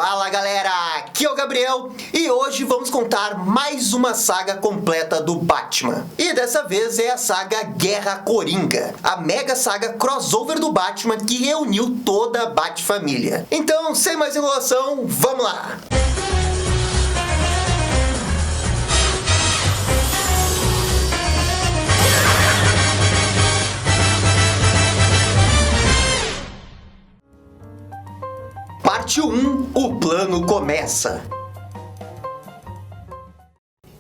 Fala galera, aqui é o Gabriel e hoje vamos contar mais uma saga completa do Batman. E dessa vez é a saga Guerra Coringa, a mega saga crossover do Batman que reuniu toda a Batfamília. Então, sem mais enrolação, vamos lá! Parte 1, o plano começa.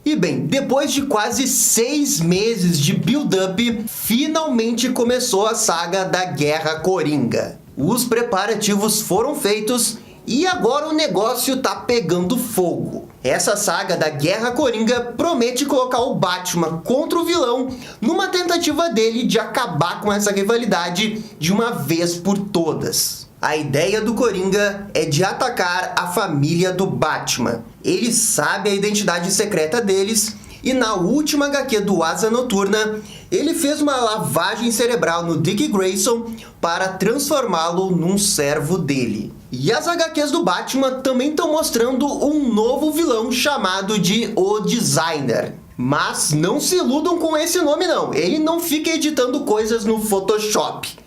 E bem, depois de quase 6 meses de build-up, finalmente começou a saga da Guerra Coringa. Os preparativos foram feitos e agora o negócio tá pegando fogo. Essa saga da Guerra Coringa promete colocar o Batman contra o vilão numa tentativa dele de acabar com essa rivalidade de uma vez por todas. A ideia do Coringa é de atacar a família do Batman. Ele sabe a identidade secreta deles e na última HQ do Asa Noturna, ele fez uma lavagem cerebral no Dick Grayson para transformá-lo num servo dele. E as HQs do Batman também estão mostrando um novo vilão chamado de O Designer. Mas não se iludam com esse nome não, ele não fica editando coisas no Photoshop.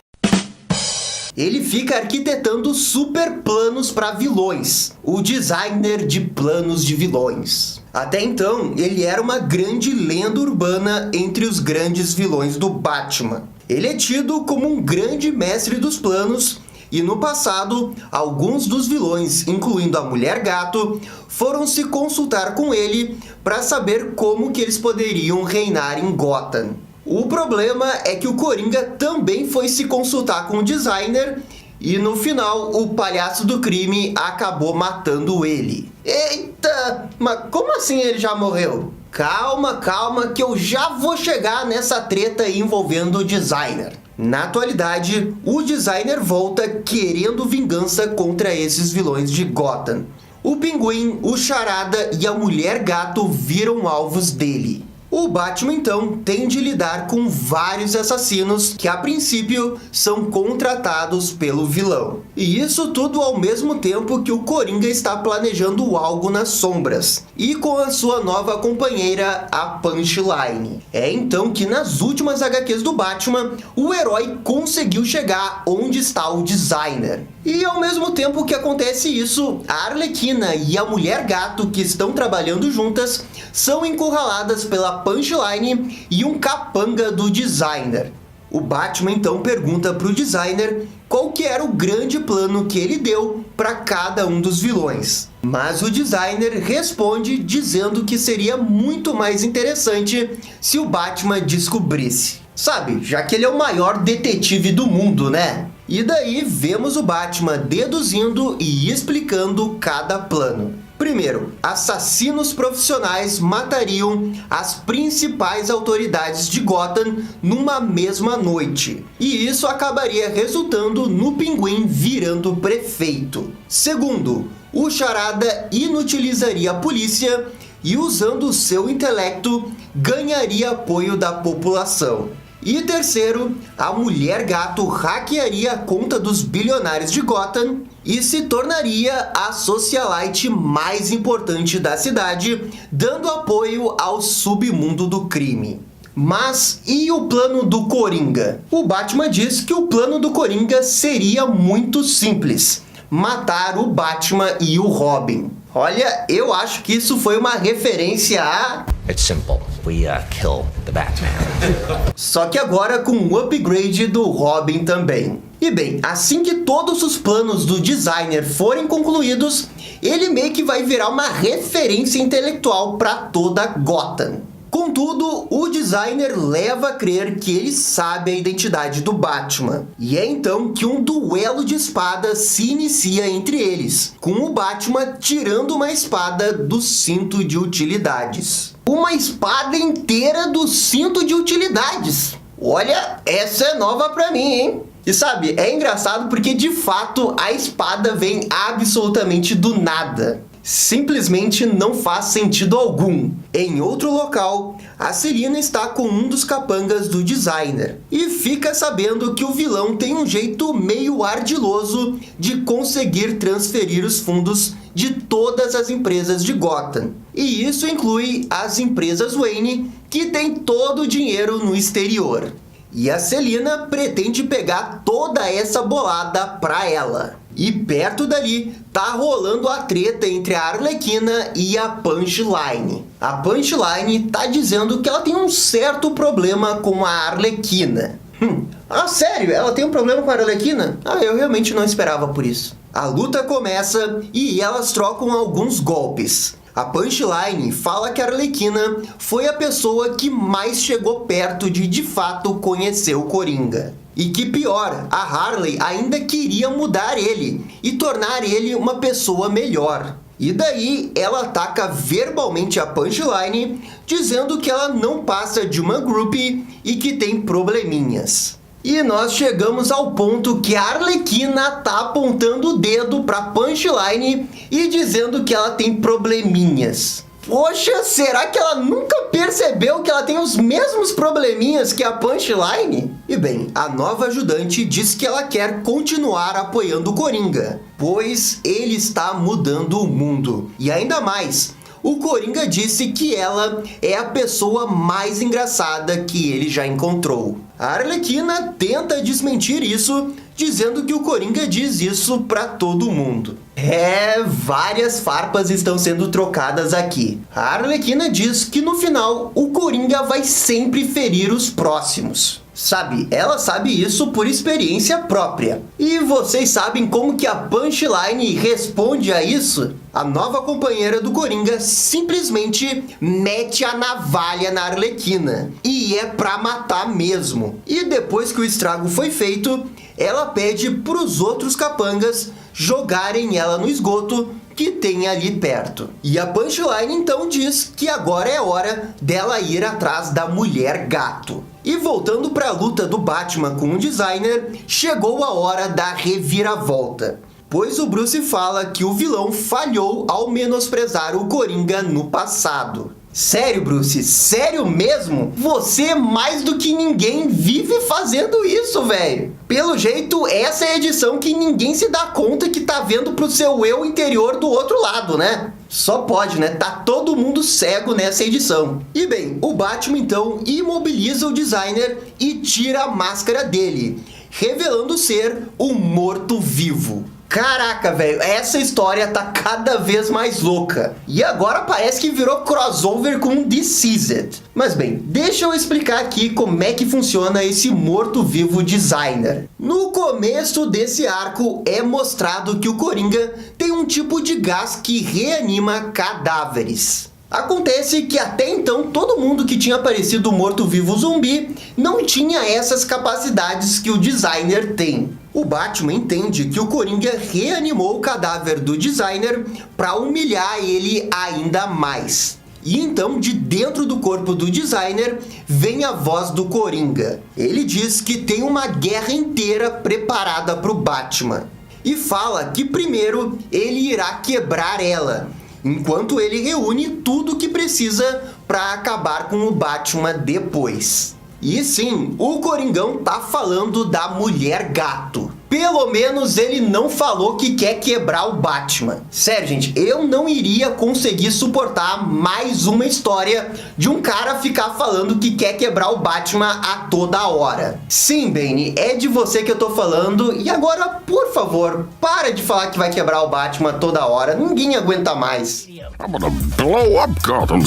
Ele fica arquitetando super planos para vilões, o designer de planos de vilões. Até então, ele era uma grande lenda urbana entre os grandes vilões do Batman. Ele é tido como um grande mestre dos planos e no passado, alguns dos vilões, incluindo a Mulher Gato, foram se consultar com ele para saber como que eles poderiam reinar em Gotham. O problema é que o Coringa também foi se consultar com o designer e no final o palhaço do crime acabou matando ele. Eita, mas como assim ele já morreu? Calma que eu já vou chegar nessa treta envolvendo o designer. Na atualidade, o designer volta querendo vingança contra esses vilões de Gotham. O Pinguim, o Charada e a Mulher Gato viram alvos dele. O Batman, então, tem de lidar com vários assassinos que, a princípio, são contratados pelo vilão. E isso tudo ao mesmo tempo que o Coringa está planejando algo nas sombras, e com a sua nova companheira, a Punchline. É então que nas últimas HQs do Batman, o herói conseguiu chegar onde está o designer. E ao mesmo tempo que acontece isso, a Arlequina e a Mulher Gato, que estão trabalhando juntas, são encurraladas pela Punchline e um capanga do designer. O Batman então pergunta para o designer qual que era o grande plano que ele deu para cada um dos vilões. Mas o designer responde dizendo que seria muito mais interessante se o Batman descobrisse. Sabe, já que ele é o maior detetive do mundo, né? E daí vemos o Batman deduzindo e explicando cada plano. Primeiro, assassinos profissionais matariam as principais autoridades de Gotham numa mesma noite. E isso acabaria resultando no Pinguim virando prefeito. Segundo, o Charada inutilizaria a polícia e usando o seu intelecto ganharia apoio da população. E terceiro, a Mulher Gato hackearia a conta dos bilionários de Gotham e se tornaria a socialite mais importante da cidade, dando apoio ao submundo do crime. Mas e o plano do Coringa? O Batman diz que o plano do Coringa seria muito simples: matar o Batman e o Robin. Olha, eu acho que isso foi uma referência a... It's simple. We kill the Batman. Só que agora com um upgrade do Robin também. E bem, assim que todos os planos do designer forem concluídos, ele meio que vai virar uma referência intelectual para toda Gotham. Contudo, o designer leva a crer que ele sabe a identidade do Batman. E é então que um duelo de espadas se inicia entre eles, com o Batman tirando uma espada do cinto de utilidades. Uma espada inteira do cinto de utilidades! Olha, essa é nova pra mim, hein? E sabe, é engraçado porque de fato a espada vem absolutamente do nada. simplesmente não faz sentido algum. Em outro local, a Selina está com um dos capangas do designer e fica sabendo que o vilão tem um jeito meio ardiloso de conseguir transferir os fundos de todas as empresas de Gotham. E isso inclui as empresas Wayne, que tem todo o dinheiro no exterior. E a Selina pretende pegar toda essa bolada pra ela. E perto dali tá rolando a treta entre a Arlequina e a Punchline. A Punchline tá dizendo que ela tem um certo problema com a Arlequina. Ah, sério? Ela tem um problema com a Arlequina? Ah, eu realmente não esperava por isso. A luta começa e elas trocam alguns golpes. A Punchline fala que a Arlequina foi a pessoa que mais chegou perto de fato conhecer o Coringa. E que pior, a Harley ainda queria mudar ele e tornar ele uma pessoa melhor. E daí ela ataca verbalmente a Punchline, dizendo que ela não passa de uma groupie e que tem probleminhas. E nós chegamos ao ponto que a Arlequina tá apontando o dedo pra Punchline e dizendo que ela tem probleminhas. Poxa, será que ela nunca percebeu que ela tem os mesmos probleminhas que a Punchline? E bem, a nova ajudante diz que ela quer continuar apoiando o Coringa, pois ele está mudando o mundo. E ainda mais, o Coringa disse que ela é a pessoa mais engraçada que ele já encontrou. A Arlequina tenta desmentir isso, dizendo que o Coringa diz isso pra todo mundo. Várias farpas estão sendo trocadas aqui. A Arlequina diz que no final o Coringa vai sempre ferir os próximos. Sabe, ela sabe isso por experiência própria. E vocês sabem como que a Punchline responde a isso? A nova companheira do Coringa simplesmente mete a navalha na Arlequina. E é pra matar mesmo. E depois que o estrago foi feito, ela pede pros outros capangas jogarem ela no esgoto que tem ali perto. E a Punchline então diz que agora é hora dela ir atrás da Mulher Gato. E voltando para a luta do Batman com o designer, chegou a hora da reviravolta. Pois o Bruce fala que o vilão falhou ao menosprezar o Coringa no passado. Sério, Bruce? Sério mesmo? Você, mais do que ninguém, vive fazendo isso, velho. Pelo jeito, essa é a edição que ninguém se dá conta que tá vendo pro seu eu interior do outro lado, né? Só pode, né? Tá todo mundo cego nessa edição. E bem, o Batman então imobiliza o designer e tira a máscara dele, revelando ser um morto-vivo. Caraca, velho, essa história tá cada vez mais louca. E agora parece que virou crossover com Deceased. Mas bem, deixa eu explicar aqui como é que funciona esse morto-vivo designer. No começo desse arco é mostrado que o Coringa tem um tipo de gás que reanima cadáveres. Acontece que até então todo mundo que tinha aparecido morto-vivo zumbi não tinha essas capacidades que o designer tem. O Batman entende que o Coringa reanimou o cadáver do designer para humilhar ele ainda mais. E então, de dentro do corpo do designer, vem a voz do Coringa. Ele diz que tem uma guerra inteira preparada para o Batman. E fala que primeiro ele irá quebrar ela, enquanto ele reúne tudo que precisa para acabar com o Batman depois. E sim, o Coringão tá falando da Mulher Gato. Pelo menos ele não falou que quer quebrar o Batman. Sério, gente, eu não iria conseguir suportar mais uma história de um cara ficar falando que quer quebrar o Batman a toda hora. Sim, Bane, é de você que eu tô falando. E agora, por favor, para de falar que vai quebrar o Batman toda hora. Ninguém aguenta mais.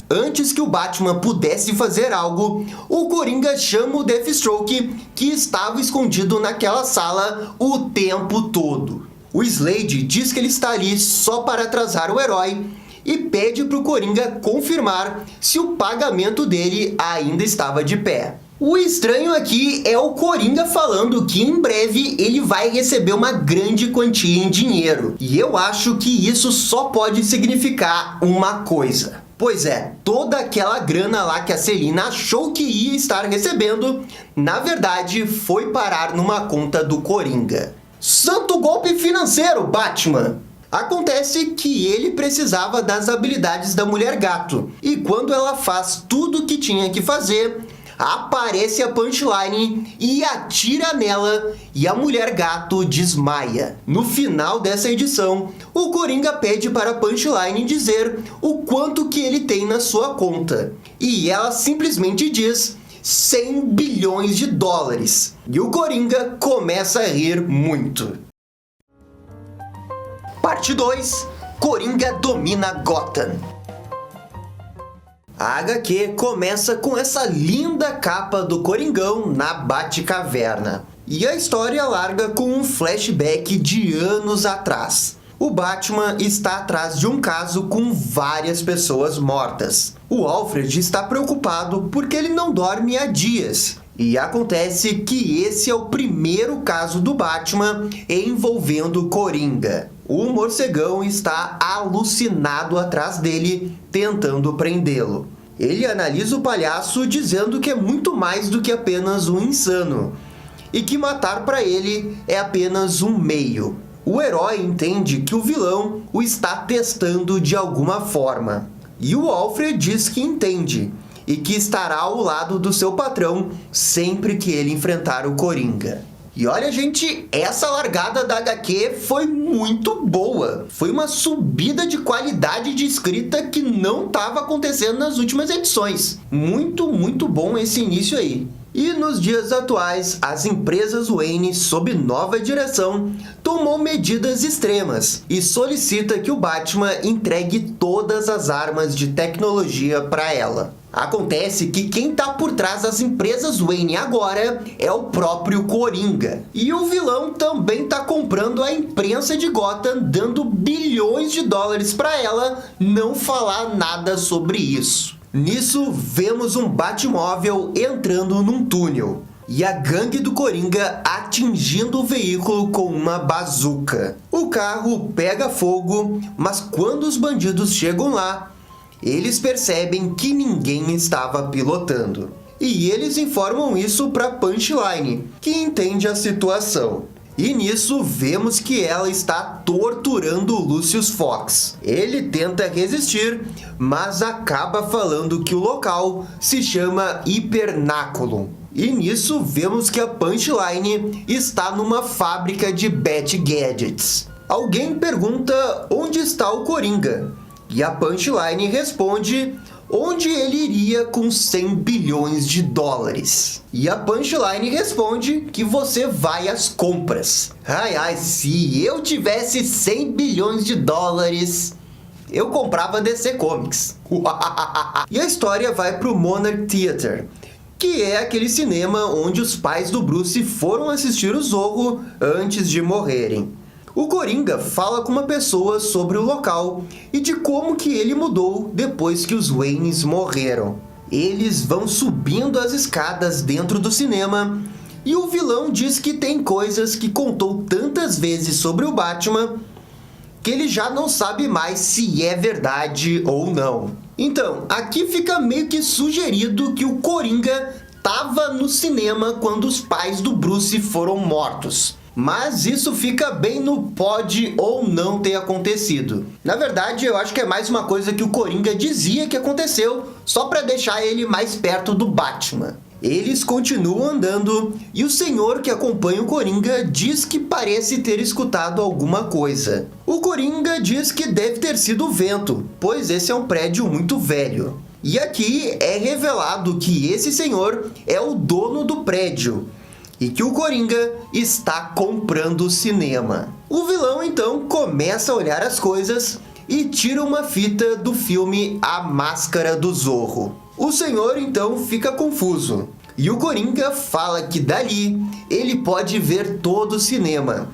Antes que o Batman pudesse fazer algo, o Coringa chama o Deathstroke, que estava escondido naquela sala o tempo todo. O Slade diz que ele está ali só para atrasar o herói e pede para o Coringa confirmar se o pagamento dele ainda estava de pé. O estranho aqui é o Coringa falando que em breve ele vai receber uma grande quantia em dinheiro. E eu acho que isso só pode significar uma coisa. Pois é, toda aquela grana lá que a Selina achou que ia estar recebendo, na verdade foi parar numa conta do Coringa. Santo golpe financeiro, Batman! Acontece que ele precisava das habilidades da Mulher Gato, e quando ela faz tudo o que tinha que fazer, aparece a Punchline e atira nela e a Mulher Gato desmaia. No final dessa edição, o Coringa pede para a Punchline dizer o quanto que ele tem na sua conta. E ela simplesmente diz 100 bilhões de dólares. E o Coringa começa a rir muito. Parte 2. Coringa domina Gotham. A HQ começa com essa linda capa do Coringão na Batcaverna. E a história larga com um flashback de anos atrás. O Batman está atrás de um caso com várias pessoas mortas. O Alfred está preocupado porque ele não dorme há dias. E acontece que esse é o primeiro caso do Batman envolvendo Coringa. O morcegão está alucinado atrás dele, tentando prendê-lo. Ele analisa o palhaço dizendo que é muito mais do que apenas um insano, e que matar para ele é apenas um meio. O herói entende que o vilão o está testando de alguma forma. E o Alfred diz que entende, e que estará ao lado do seu patrão sempre que ele enfrentar o Coringa. E olha, gente, essa largada da HQ foi muito boa. Foi uma subida de qualidade de escrita que não estava acontecendo nas últimas edições. Muito, muito bom esse início aí. E nos dias atuais, as empresas Wayne, sob nova direção, tomou medidas extremas e solicita que o Batman entregue todas as armas de tecnologia para ela. Acontece que quem está por trás das empresas Wayne agora é o próprio Coringa. E o vilão também está comprando a imprensa de Gotham, dando bilhões de dólares para ela não falar nada sobre isso. Nisso, vemos um Batmóvel entrando num túnel e a gangue do Coringa atingindo o veículo com uma bazuca. O carro pega fogo, mas quando os bandidos chegam lá, eles percebem que ninguém estava pilotando. E eles informam isso para Punchline, que entende a situação. E nisso vemos que ela está torturando o Lucius Fox. Ele tenta resistir, mas acaba falando que o local se chama Hipernáculo. E nisso vemos que a Punchline está numa fábrica de Bat Gadgets. Alguém pergunta onde está o Coringa. E a Punchline responde onde ele iria com 100 bilhões de dólares. E a Punchline responde que você vai às compras. Ai, se eu tivesse 100 bilhões de dólares, eu comprava DC Comics. E a história vai pro Monarch Theater, que é aquele cinema onde os pais do Bruce foram assistir o Zorro antes de morrerem. O Coringa fala com uma pessoa sobre o local e de como que ele mudou depois que os Waynes morreram. Eles vão subindo as escadas dentro do cinema e o vilão diz que tem coisas que contou tantas vezes sobre o Batman que ele já não sabe mais se é verdade ou não. Então, aqui fica meio que sugerido que o Coringa estava no cinema quando os pais do Bruce foram mortos. Mas isso fica bem no pode ou não ter acontecido. Na verdade, eu acho que é mais uma coisa que o Coringa dizia que aconteceu, só para deixar ele mais perto do Batman. Eles continuam andando e o senhor que acompanha o Coringa diz que parece ter escutado alguma coisa. O Coringa diz que deve ter sido o vento, pois esse é um prédio muito velho. E aqui é revelado que esse senhor é o dono do prédio e que o Coringa está comprando o cinema. O vilão então começa a olhar as coisas e tira uma fita do filme A Máscara do Zorro. O senhor então fica confuso e o Coringa fala que dali ele pode ver todo o cinema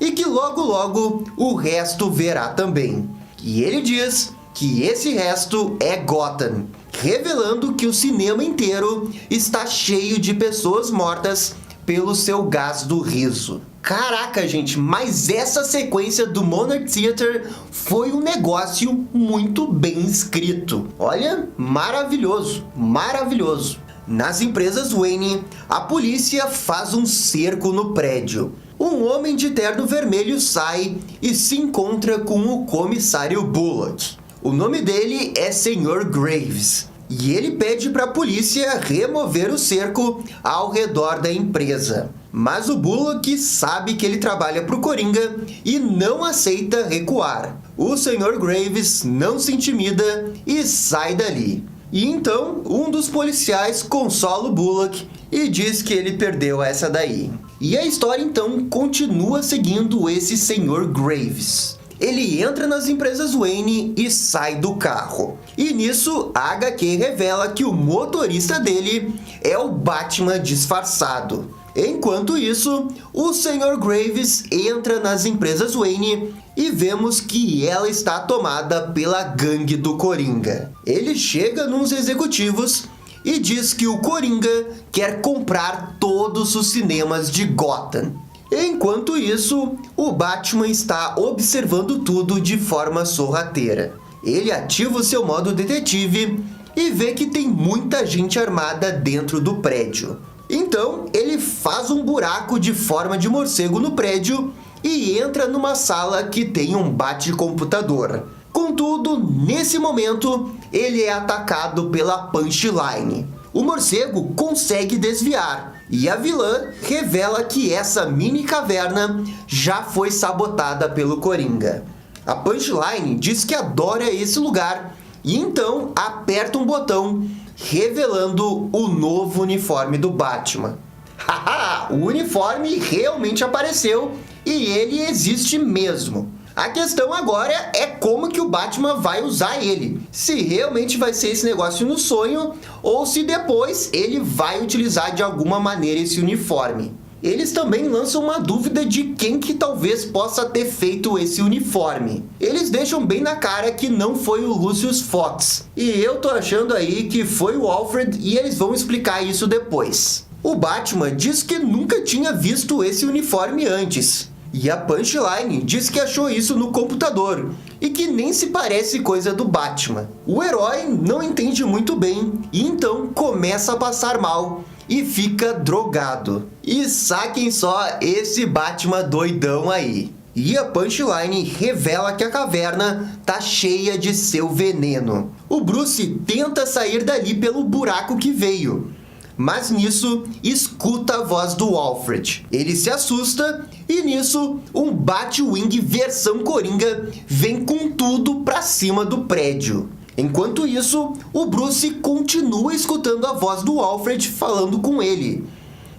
e que logo logo o resto verá também. E ele diz que esse resto é Gotham, revelando que o cinema inteiro está cheio de pessoas mortas pelo seu gás do riso. Caraca, gente, mas essa sequência do Monarch Theater foi um negócio muito bem escrito. Olha, maravilhoso, maravilhoso. Nas empresas Wayne, a polícia faz um cerco no prédio. O um homem de terno vermelho sai e se encontra com o comissário Bullock. O nome dele é Sr. Graves. E ele pede para a polícia remover o cerco ao redor da empresa. Mas o Bullock sabe que ele trabalha para o Coringa e não aceita recuar. O Sr. Graves não se intimida e sai dali. E então, um dos policiais consola o Bullock e diz que ele perdeu essa daí. E a história então continua seguindo esse Sr. Graves. Ele entra nas empresas Wayne e sai do carro. E nisso, a HQ revela que o motorista dele é o Batman disfarçado. Enquanto isso, o Sr. Graves entra nas empresas Wayne e vemos que ela está tomada pela gangue do Coringa. Ele chega nos executivos e diz que o Coringa quer comprar todos os cinemas de Gotham. Enquanto isso, o Batman está observando tudo de forma sorrateira. Ele ativa o seu modo detetive e vê que tem muita gente armada dentro do prédio. Então, ele faz um buraco de forma de morcego no prédio e entra numa sala que tem um bate-computador. Contudo, nesse momento, ele é atacado pela Punchline. O morcego consegue desviar e a vilã revela que essa mini caverna já foi sabotada pelo Coringa. A Punchline diz que adora esse lugar e então aperta um botão revelando o novo uniforme do Batman. Haha, o uniforme realmente apareceu e ele existe mesmo. A questão agora é como que o Batman vai usar ele. Se realmente vai ser esse negócio no sonho ou se depois ele vai utilizar de alguma maneira esse uniforme. Eles também lançam uma dúvida de quem que talvez possa ter feito esse uniforme. Eles deixam bem na cara que não foi o Lucius Fox. E eu tô achando aí que foi o Alfred e eles vão explicar isso depois. O Batman diz que nunca tinha visto esse uniforme antes. E a Punchline diz que achou isso no computador e que nem se parece coisa do Batman. O herói não entende muito bem e então começa a passar mal e fica drogado. E saquem só esse Batman doidão aí. E a Punchline revela que a caverna tá cheia de seu veneno. O Bruce tenta sair dali pelo buraco que veio. Mas nisso, escuta a voz do Alfred. Ele se assusta e nisso, um Batwing versão Coringa vem com tudo pra cima do prédio. Enquanto isso, o Bruce continua escutando a voz do Alfred falando com ele.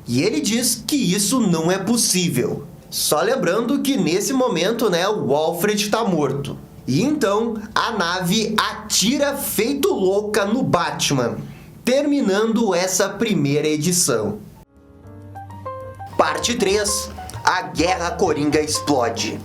E ele diz que isso não é possível. Só lembrando que nesse momento, o Alfred tá morto. E então, a nave atira feito louca no Batman, terminando essa primeira edição. Parte 3. A Guerra Coringa explode.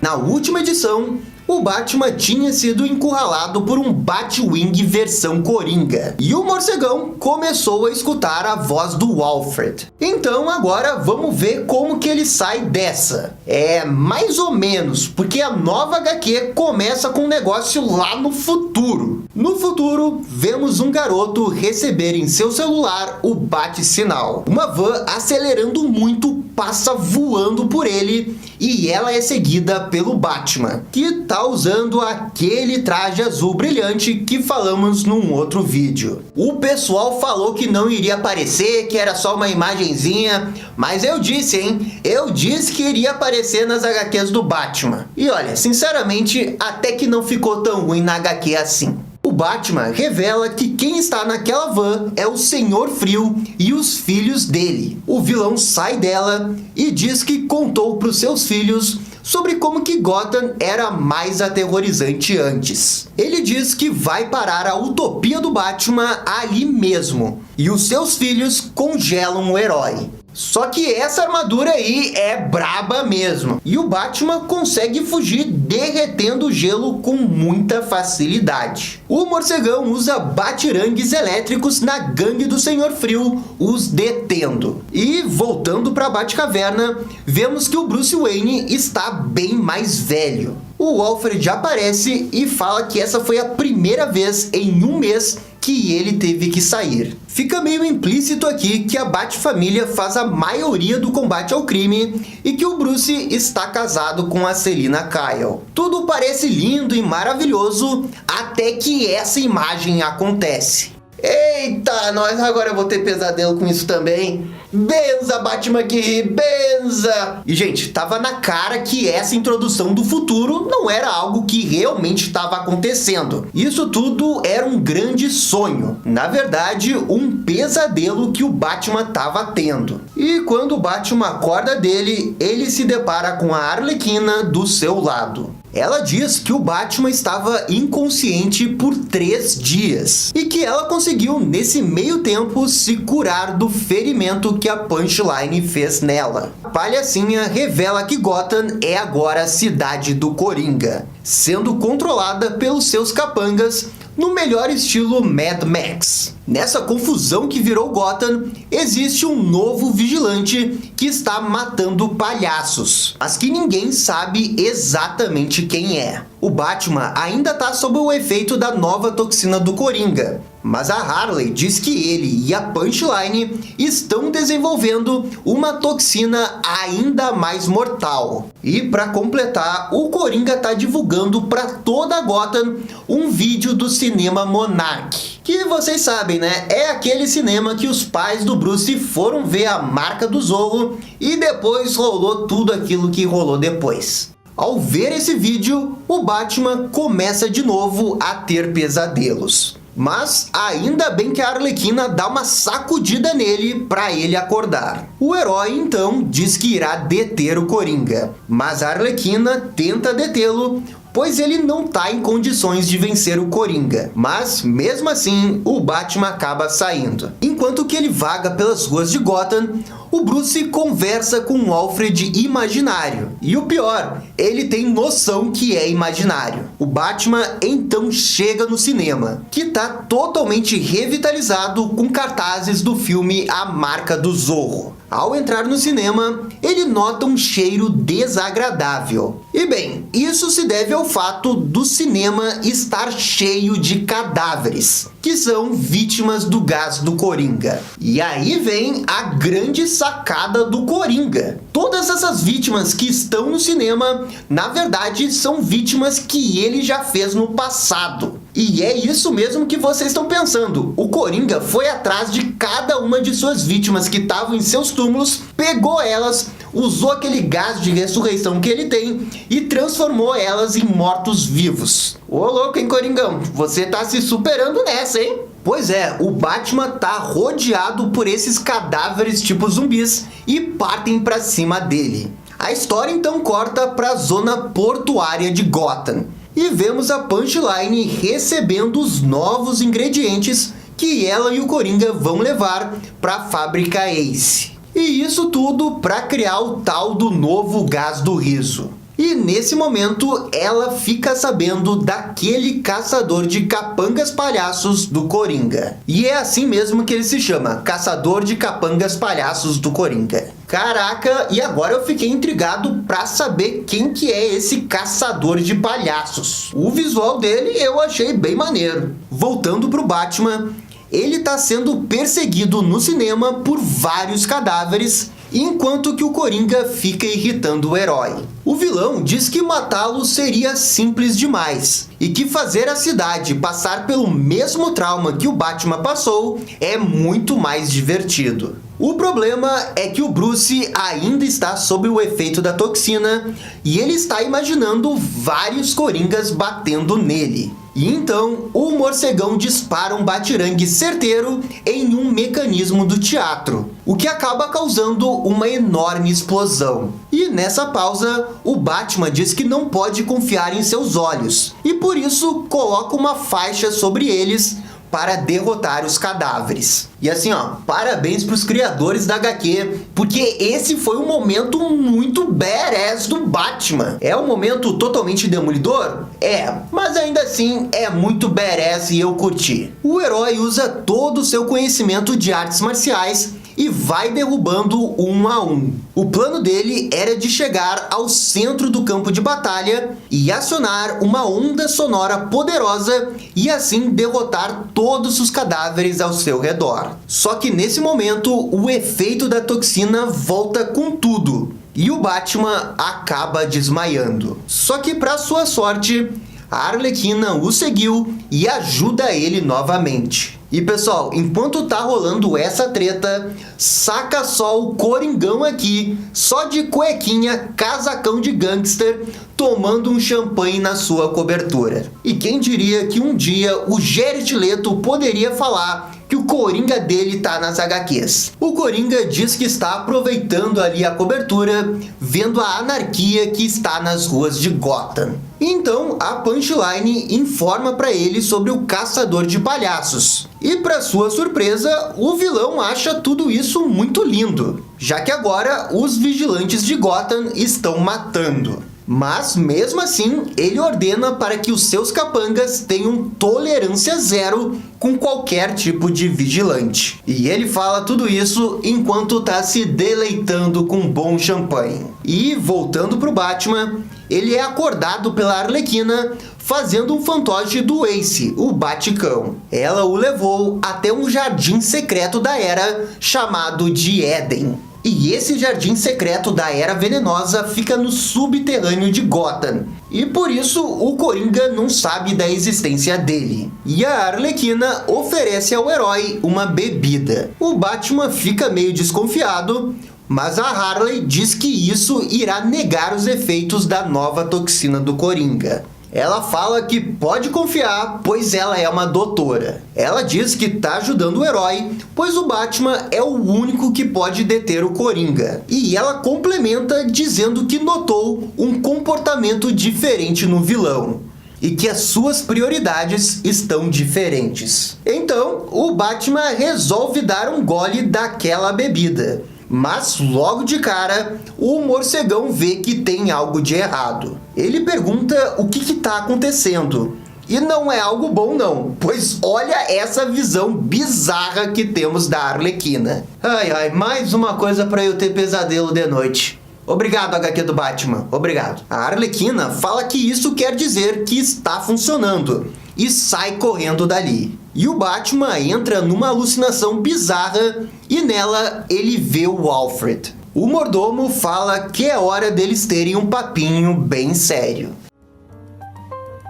Na última edição, o Batman tinha sido encurralado por um Batwing versão Coringa. E o morcegão começou a escutar a voz do Alfred. Então agora vamos ver como que ele sai dessa. É mais ou menos, porque a nova HQ começa com um negócio lá no futuro. No futuro, vemos um garoto receber em seu celular o bate-sinal. Uma van acelerando muito passa voando por ele e ela é seguida pelo Batman, que tá usando aquele traje azul brilhante que falamos num outro vídeo. O pessoal falou que não iria aparecer, que era só uma imagenzinha, mas eu disse, hein? Eu disse que iria aparecer nas HQs do Batman. E olha, sinceramente, até que não ficou tão ruim na HQ assim. O Batman revela que quem está naquela van é o Senhor Frio e os filhos dele. O vilão sai dela e diz que contou para os seus filhos sobre como que Gotham era mais aterrorizante antes. Ele diz que vai parar a utopia do Batman ali mesmo, e os seus filhos congelam o herói. Só que essa armadura aí é braba mesmo, e o Batman consegue fugir derretendo o gelo com muita facilidade. O morcegão usa batirangues elétricos na gangue do Senhor Frio, os detendo. E voltando para a Batcaverna, vemos que o Bruce Wayne está bem mais velho. O Alfred aparece e fala que essa foi a primeira vez em um mês que ele teve que sair. Fica meio implícito aqui que a Bat-família faz a maioria do combate ao crime e que o Bruce está casado com a Selina Kyle. Tudo parece lindo e maravilhoso até que essa imagem acontece. Eita, nós agora eu vou ter pesadelo com isso também. Benza, Batman aqui, benza! E, gente, tava na cara que essa introdução do futuro não era algo que realmente estava acontecendo. Isso tudo era um grande sonho. Na verdade, um pesadelo que o Batman tava tendo. E quando o Batman acorda dele, ele se depara com a Arlequina do seu lado. Ela diz que o Batman estava inconsciente por 3 dias e que ela conseguiu, nesse meio tempo, se curar do ferimento que a Punchline fez nela. A palhacinha revela que Gotham é agora a cidade do Coringa, sendo controlada pelos seus capangas no melhor estilo Mad Max. Nessa confusão que virou Gotham, existe um novo vigilante que está matando palhaços, mas que ninguém sabe exatamente quem é. O Batman ainda está sob o efeito da nova toxina do Coringa, mas a Harley diz que ele e a Punchline estão desenvolvendo uma toxina ainda mais mortal. E para completar, o Coringa está divulgando para toda Gotham um vídeo do cinema Monarch. Que vocês sabem, né? É aquele cinema que os pais do Bruce foram ver A Marca do Zorro e depois rolou tudo aquilo que rolou depois. Ao ver esse vídeo, o Batman começa de novo a ter pesadelos. Mas ainda bem que a Arlequina dá uma sacudida nele para ele acordar. O herói então diz que irá deter o Coringa, mas a Arlequina tenta detê-lo, pois ele não está em condições de vencer o Coringa. Mas, mesmo assim, o Batman acaba saindo. Enquanto que ele vaga pelas ruas de Gotham, o Bruce conversa com um Alfred imaginário. E o pior, ele tem noção que é imaginário. O Batman então chega no cinema, que está totalmente revitalizado com cartazes do filme A Marca do Zorro. Ao entrar no cinema, ele nota um cheiro desagradável. E bem, isso se deve ao fato do cinema estar cheio de cadáveres, que são vítimas do gás do Coringa. E aí vem a grande sacada do Coringa. Todas essas vítimas que estão no cinema, na verdade, são vítimas que ele já fez no passado. E é isso mesmo que vocês estão pensando. O Coringa foi atrás de cada uma de suas vítimas que estavam em seus túmulos, pegou elas, usou aquele gás de ressurreição que ele tem e transformou elas em mortos-vivos. Ô louco, hein, Coringão? Você tá se superando nessa, hein? Pois é, o Batman tá rodeado por esses cadáveres tipo zumbis e partem pra cima dele. A história então corta pra zona portuária de Gotham e vemos a Punchline recebendo os novos ingredientes que ela e o Coringa vão levar pra fábrica Ace. E isso tudo para criar o tal do novo gás do riso. E nesse momento ela fica sabendo daquele caçador de capangas palhaços do Coringa. E é assim mesmo que ele se chama, Caçador de Capangas Palhaços do Coringa. Caraca, e agora eu fiquei intrigado pra saber quem que é esse caçador de palhaços. O visual dele eu achei bem maneiro. Voltando pro Batman, ele está sendo perseguido no cinema por vários cadáveres, enquanto que o Coringa fica irritando o herói. O vilão diz que matá-lo seria simples demais, e que fazer a cidade passar pelo mesmo trauma que o Batman passou é muito mais divertido. O problema é que o Bruce ainda está sob o efeito da toxina, e ele está imaginando vários Coringas batendo nele. E então, o morcegão dispara um batirangue certeiro em um mecanismo do teatro, o que acaba causando uma enorme explosão. E nessa pausa, o Batman diz que não pode confiar em seus olhos, e por isso coloca uma faixa sobre eles para derrotar os cadáveres. E assim, ó, parabéns para os criadores da HQ, porque esse foi um momento muito badass do Batman. É um momento totalmente demolidor? É, mas ainda assim é muito badass e eu curti. O herói usa todo o seu conhecimento de artes marciais e vai derrubando um a um. O plano dele era de chegar ao centro do campo de batalha e acionar uma onda sonora poderosa e assim derrotar todos os cadáveres ao seu redor. Só que nesse momento o efeito da toxina volta com tudo e o Batman acaba desmaiando. Só que para sua sorte, a Arlequina o seguiu e ajuda ele novamente. E pessoal, enquanto tá rolando essa treta, saca só o Coringão aqui, só de cuequinha, casacão de gangster, tomando um champanhe na sua cobertura. E quem diria que um dia o Jared Leto poderia falar que o Coringa dele tá nas HQs. O Coringa diz que está aproveitando ali a cobertura, vendo a anarquia que está nas ruas de Gotham. Então a Punchline informa para ele sobre o caçador de palhaços. E para sua surpresa, o vilão acha tudo isso muito lindo, já que agora os vigilantes de Gotham estão matando. Mas mesmo assim, ele ordena para que os seus capangas tenham tolerância zero com qualquer tipo de vigilante. E ele fala tudo isso enquanto tá se deleitando com um bom champanhe. E voltando pro Batman, ele é acordado pela Arlequina fazendo um fantoche do Ace, o Baticão. Ela o levou até um jardim secreto da Era chamado de Éden. E esse jardim secreto da Era Venenosa fica no subterrâneo de Gotham. E por isso o Coringa não sabe da existência dele. E a Arlequina oferece ao herói uma bebida. O Batman fica meio desconfiado, mas a Harley diz que isso irá negar os efeitos da nova toxina do Coringa. Ela fala que pode confiar, pois ela é uma doutora. Ela diz que está ajudando o herói, pois o Batman é o único que pode deter o Coringa. E ela complementa dizendo que notou um comportamento diferente no vilão e que as suas prioridades estão diferentes. Então, o Batman resolve dar um gole daquela bebida. Mas logo de cara, o morcegão vê que tem algo de errado. Ele pergunta o que está acontecendo. E não é algo bom não, pois olha essa visão bizarra que temos da Arlequina. Ai, mais uma coisa para eu ter pesadelo de noite. Obrigado, HQ do Batman, obrigado. A Arlequina fala que isso quer dizer que está funcionando e sai correndo dali. E o Batman entra numa alucinação bizarra e nela ele vê o Alfred. O mordomo fala que é hora deles terem um papinho bem sério.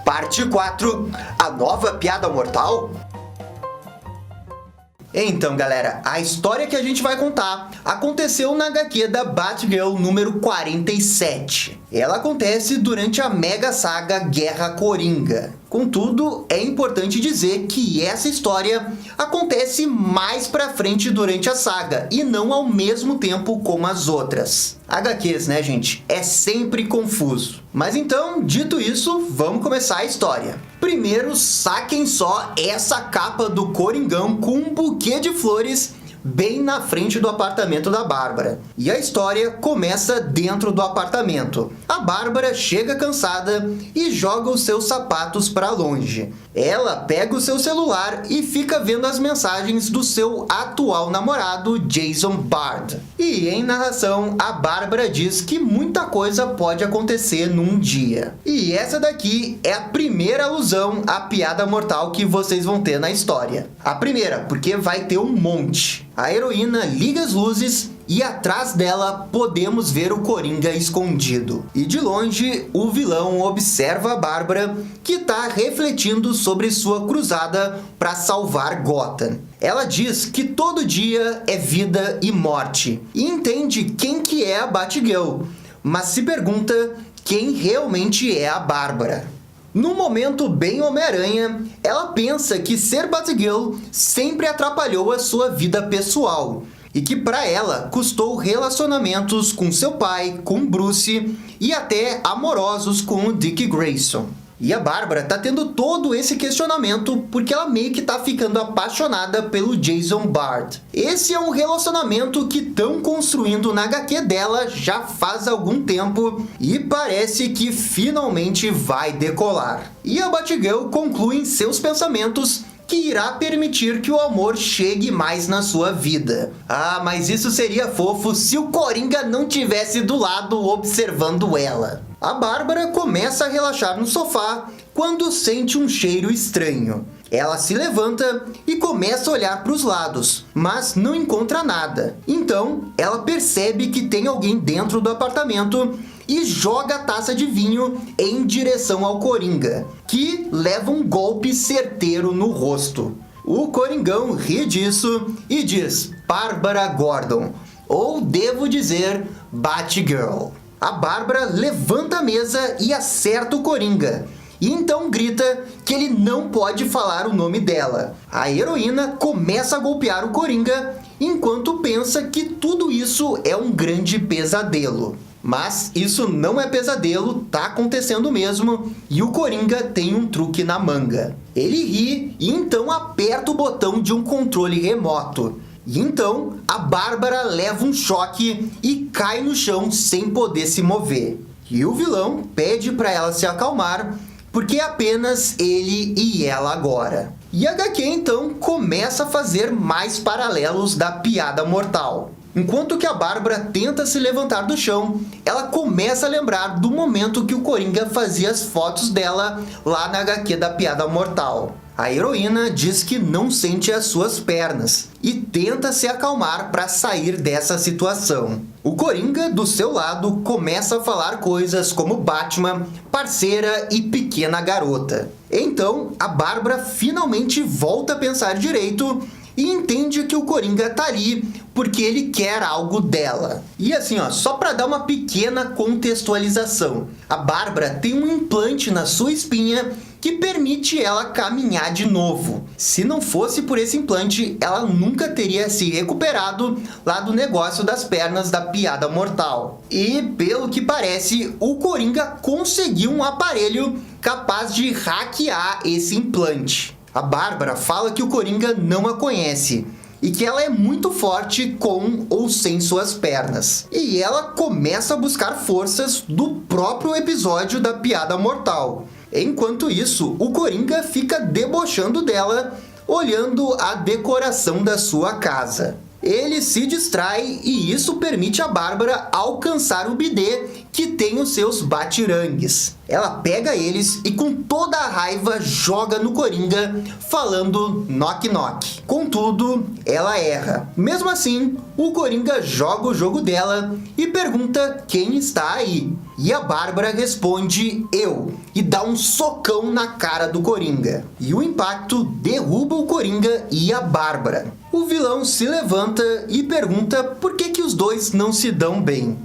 Parte 4. A nova piada mortal? Então, galera, a história que a gente vai contar aconteceu na HQ da Batgirl número 47. Ela acontece durante a mega saga Guerra Coringa. Contudo, é importante dizer que essa história acontece mais pra frente durante a saga e não ao mesmo tempo como as outras. HQs, né, gente? É sempre confuso. Mas então, dito isso, vamos começar a história. Primeiro, saquem só essa capa do Coringão com um buquê de flores bem na frente do apartamento da Bárbara. E a história começa dentro do apartamento. A Bárbara chega cansada e joga os seus sapatos para longe. Ela pega o seu celular e fica vendo as mensagens do seu atual namorado, Jason Bard. E em narração, a Bárbara diz que muita coisa pode acontecer num dia. E essa daqui é a primeira alusão à piada mortal que vocês vão ter na história. A primeira, porque vai ter um monte. A heroína liga as luzes e atrás dela podemos ver o Coringa escondido. E de longe, o vilão observa a Bárbara, que está refletindo sobre sua cruzada para salvar Gotham. Ela diz que todo dia é vida e morte, e entende quem que é a Batgirl, mas se pergunta quem realmente é a Bárbara. Num momento bem Homem-Aranha, ela pensa que ser Batgirl sempre atrapalhou a sua vida pessoal e que para ela custou relacionamentos com seu pai, com Bruce e até amorosos com o Dick Grayson. E a Bárbara tá tendo todo esse questionamento porque ela meio que tá ficando apaixonada pelo Jason Bard. Esse é um relacionamento que estão construindo na HQ dela já faz algum tempo e parece que finalmente vai decolar. E a Batgirl conclui em seus pensamentos que irá permitir que o amor chegue mais na sua vida. Ah, mas isso seria fofo se o Coringa não tivesse do lado observando ela. A Bárbara começa a relaxar no sofá quando sente um cheiro estranho. Ela se levanta e começa a olhar para os lados, mas não encontra nada. Então, ela percebe que tem alguém dentro do apartamento e joga a taça de vinho em direção ao Coringa, que leva um golpe certeiro no rosto. O Coringão ri disso e diz Bárbara Gordon, ou devo dizer Batgirl. A Bárbara levanta a mesa e acerta o Coringa. E então grita que ele não pode falar o nome dela. A heroína começa a golpear o Coringa, enquanto pensa que tudo isso é um grande pesadelo. Mas isso não é pesadelo, tá acontecendo mesmo, e o Coringa tem um truque na manga. Ele ri e então aperta o botão de um controle remoto. E então a Bárbara leva um choque e cai no chão sem poder se mover. E o vilão pede para ela se acalmar, porque é apenas ele e ela agora. E a HQ então começa a fazer mais paralelos da piada mortal. Enquanto que a Bárbara tenta se levantar do chão, ela começa a lembrar do momento que o Coringa fazia as fotos dela lá na HQ da piada mortal. A heroína diz que não sente as suas pernas e tenta se acalmar para sair dessa situação. O Coringa, do seu lado, começa a falar coisas como Batman, parceira e pequena garota. Então, a Bárbara finalmente volta a pensar direito e entende que o Coringa tá ali porque ele quer algo dela. E assim, só para dar uma pequena contextualização, a Bárbara tem um implante na sua espinha que permite ela caminhar de novo. Se não fosse por esse implante, ela nunca teria se recuperado lá do negócio das pernas da piada mortal. E, pelo que parece, o Coringa conseguiu um aparelho capaz de hackear esse implante. A Bárbara fala que o Coringa não a conhece e que ela é muito forte com ou sem suas pernas. E ela começa a buscar forças do próprio episódio da piada mortal. Enquanto isso, o Coringa fica debochando dela, olhando a decoração da sua casa. Ele se distrai e isso permite a Bárbara alcançar o bidê que tem os seus batirangues. Ela pega eles e com toda a raiva joga no Coringa, falando knock knock. Contudo, ela erra. Mesmo assim, o Coringa joga o jogo dela e pergunta quem está aí. E a Bárbara responde eu e dá um socão na cara do Coringa. E o impacto derruba o Coringa e a Bárbara. O vilão se levanta e pergunta por que os dois não se dão bem.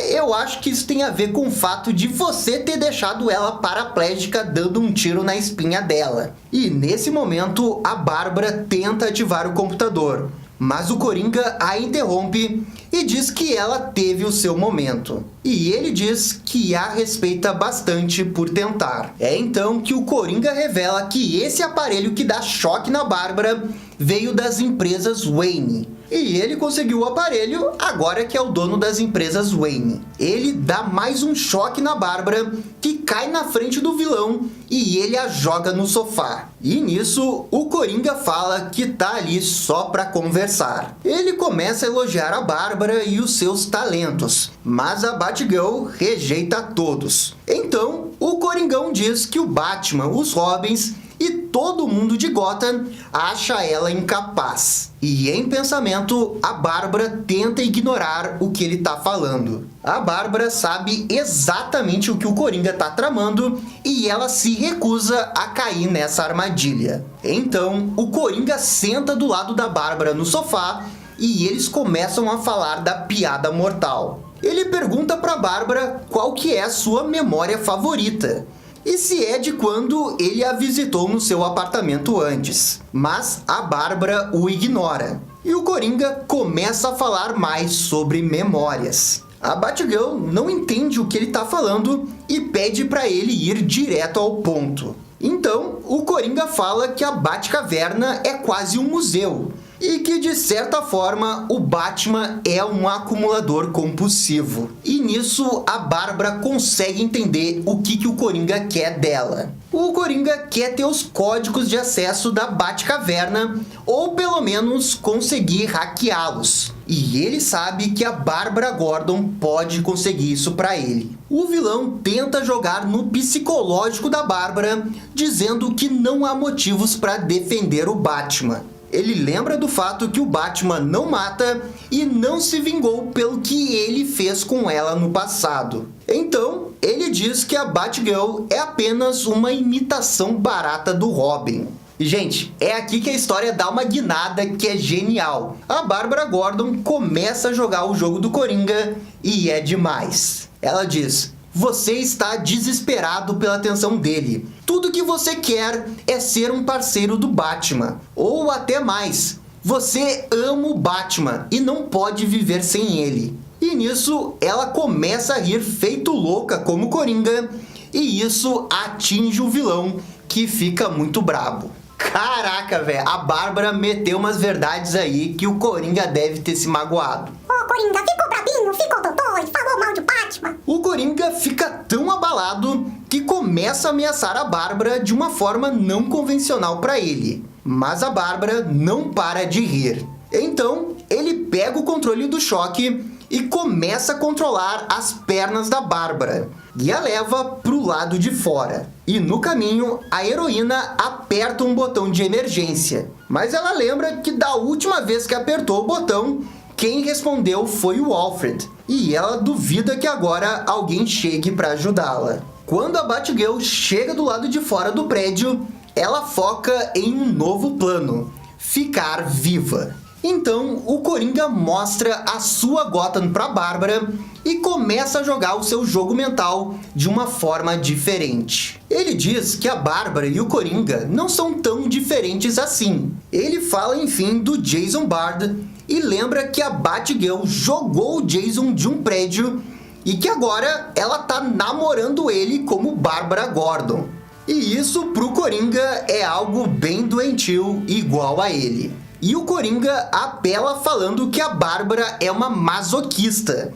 Eu acho que isso tem a ver com o fato de você ter deixado ela paraplégica dando um tiro na espinha dela. E nesse momento, a Bárbara tenta ativar o computador, mas o Coringa a interrompe e diz que ela teve o seu momento. E ele diz que a respeita bastante por tentar. É então que o Coringa revela que esse aparelho que dá choque na Bárbara veio das empresas Wayne. E ele conseguiu o aparelho agora que é o dono das empresas Wayne. Ele dá mais um choque na Bárbara, que cai na frente do vilão e ele a joga no sofá. E nisso, o Coringa fala que tá ali só pra conversar. Ele começa a elogiar a Bárbara e os seus talentos, mas a Batgirl rejeita todos. Então, o Coringão diz que o Batman, os Robins e todo mundo de Gotham acha ela incapaz. E em pensamento, a Bárbara tenta ignorar o que ele tá falando. A Bárbara sabe exatamente o que o Coringa tá tramando e ela se recusa a cair nessa armadilha. Então, o Coringa senta do lado da Bárbara no sofá e eles começam a falar da piada mortal. Ele pergunta pra Bárbara qual que é a sua memória favorita e se é de quando ele a visitou no seu apartamento antes. Mas a Bárbara o ignora. E o Coringa começa a falar mais sobre memórias. A Batgirl não entende o que ele está falando e pede para ele ir direto ao ponto. Então, o Coringa fala que a Batcaverna é quase um museu, e que, de certa forma, o Batman é um acumulador compulsivo. E nisso, a Bárbara consegue entender o que o Coringa quer dela. O Coringa quer ter os códigos de acesso da Batcaverna, ou pelo menos conseguir hackeá-los. E ele sabe que a Bárbara Gordon pode conseguir isso para ele. O vilão tenta jogar no psicológico da Bárbara, dizendo que não há motivos para defender o Batman. Ele lembra do fato que o Batman não mata e não se vingou pelo que ele fez com ela no passado. Então, ele diz que a Batgirl é apenas uma imitação barata do Robin. E, gente, é aqui que a história dá uma guinada que é genial. A Bárbara Gordon começa a jogar o jogo do Coringa e é demais. Ela diz: você está desesperado pela atenção dele. Tudo que você quer é ser um parceiro do Batman. Ou até mais, você ama o Batman e não pode viver sem ele. E nisso, ela começa a rir feito louca como Coringa, e isso atinge o vilão, que fica muito brabo. Caraca, velho, a Bárbara meteu umas verdades aí que o Coringa deve ter se magoado. Ô, Coringa, ficou brabinho, ficou totó e falou mal de Batman. O Coringa fica tão abalado que começa a ameaçar a Bárbara de uma forma não convencional para ele. Mas a Bárbara não para de rir. Então, ele pega o controle do choque e começa a controlar as pernas da Bárbara e a leva pro lado de fora. E no caminho, a heroína aperta um botão de emergência. Mas ela lembra que da última vez que apertou o botão, quem respondeu foi o Alfred. E ela duvida que agora alguém chegue para ajudá-la. Quando a Batgirl chega do lado de fora do prédio, ela foca em um novo plano: ficar viva. Então, o Coringa mostra a sua Gotham para Bárbara e começa a jogar o seu jogo mental de uma forma diferente. Ele diz que a Bárbara e o Coringa não são tão diferentes assim. Ele fala, enfim, do Jason Bard e lembra que a Batgirl jogou o Jason de um prédio e que agora ela tá namorando ele como Bárbara Gordon. E isso pro Coringa é algo bem doentio, igual a ele. E o Coringa apela falando que a Bárbara é uma masoquista.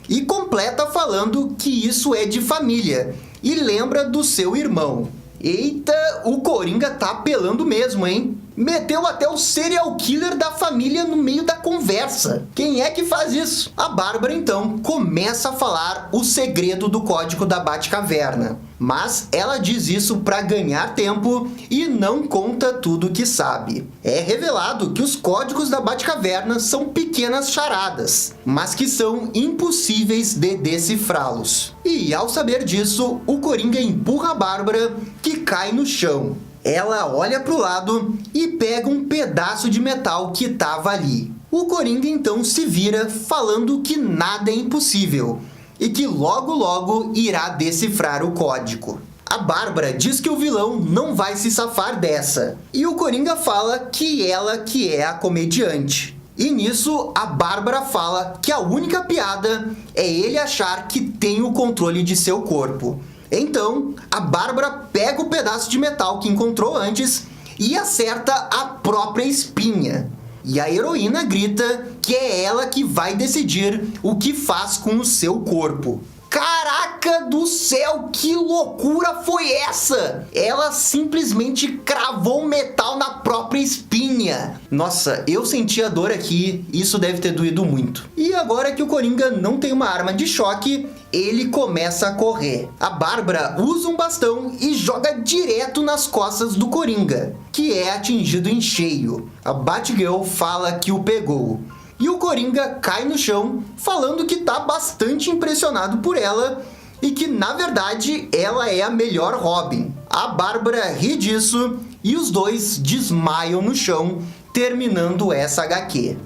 E completa falando que isso é de família. E lembra do seu irmão. Eita, o Coringa tá apelando mesmo, hein? Meteu até o serial killer da família no meio da conversa. Quem é que faz isso? A Bárbara, então, começa a falar o segredo do código da Batcaverna. Mas ela diz isso para ganhar tempo e não conta tudo que sabe. É revelado que os códigos da Batcaverna são pequenas charadas, mas que são impossíveis de decifrá-los. E ao saber disso, o Coringa empurra a Bárbara, que cai no chão. Ela olha para o lado e pega um pedaço de metal que estava ali. O Coringa então se vira falando que nada é impossível e que logo logo irá decifrar o código. A Bárbara diz que o vilão não vai se safar dessa, e o Coringa fala que ela que é a comediante. E nisso, a Bárbara fala que a única piada é ele achar que tem o controle de seu corpo. Então, a Bárbara pega o pedaço de metal que encontrou antes e acerta a própria espinha. E a heroína grita que é ela que vai decidir o que faz com o seu corpo. Caraca do céu, que loucura foi essa? Ela simplesmente cravou o metal na própria espinha. Nossa, eu senti a dor aqui, isso deve ter doído muito. E agora que o Coringa não tem uma arma de choque, ele começa a correr. A Bárbara usa um bastão e joga direto nas costas do Coringa, que é atingido em cheio. A Batgirl fala que o pegou. E o Coringa cai no chão, falando que tá bastante impressionado por ela e que, na verdade, ela é a melhor Robin. A Bárbara ri disso e os dois desmaiam no chão, terminando essa HQ.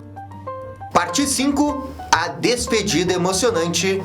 Parte 5, a despedida emocionante.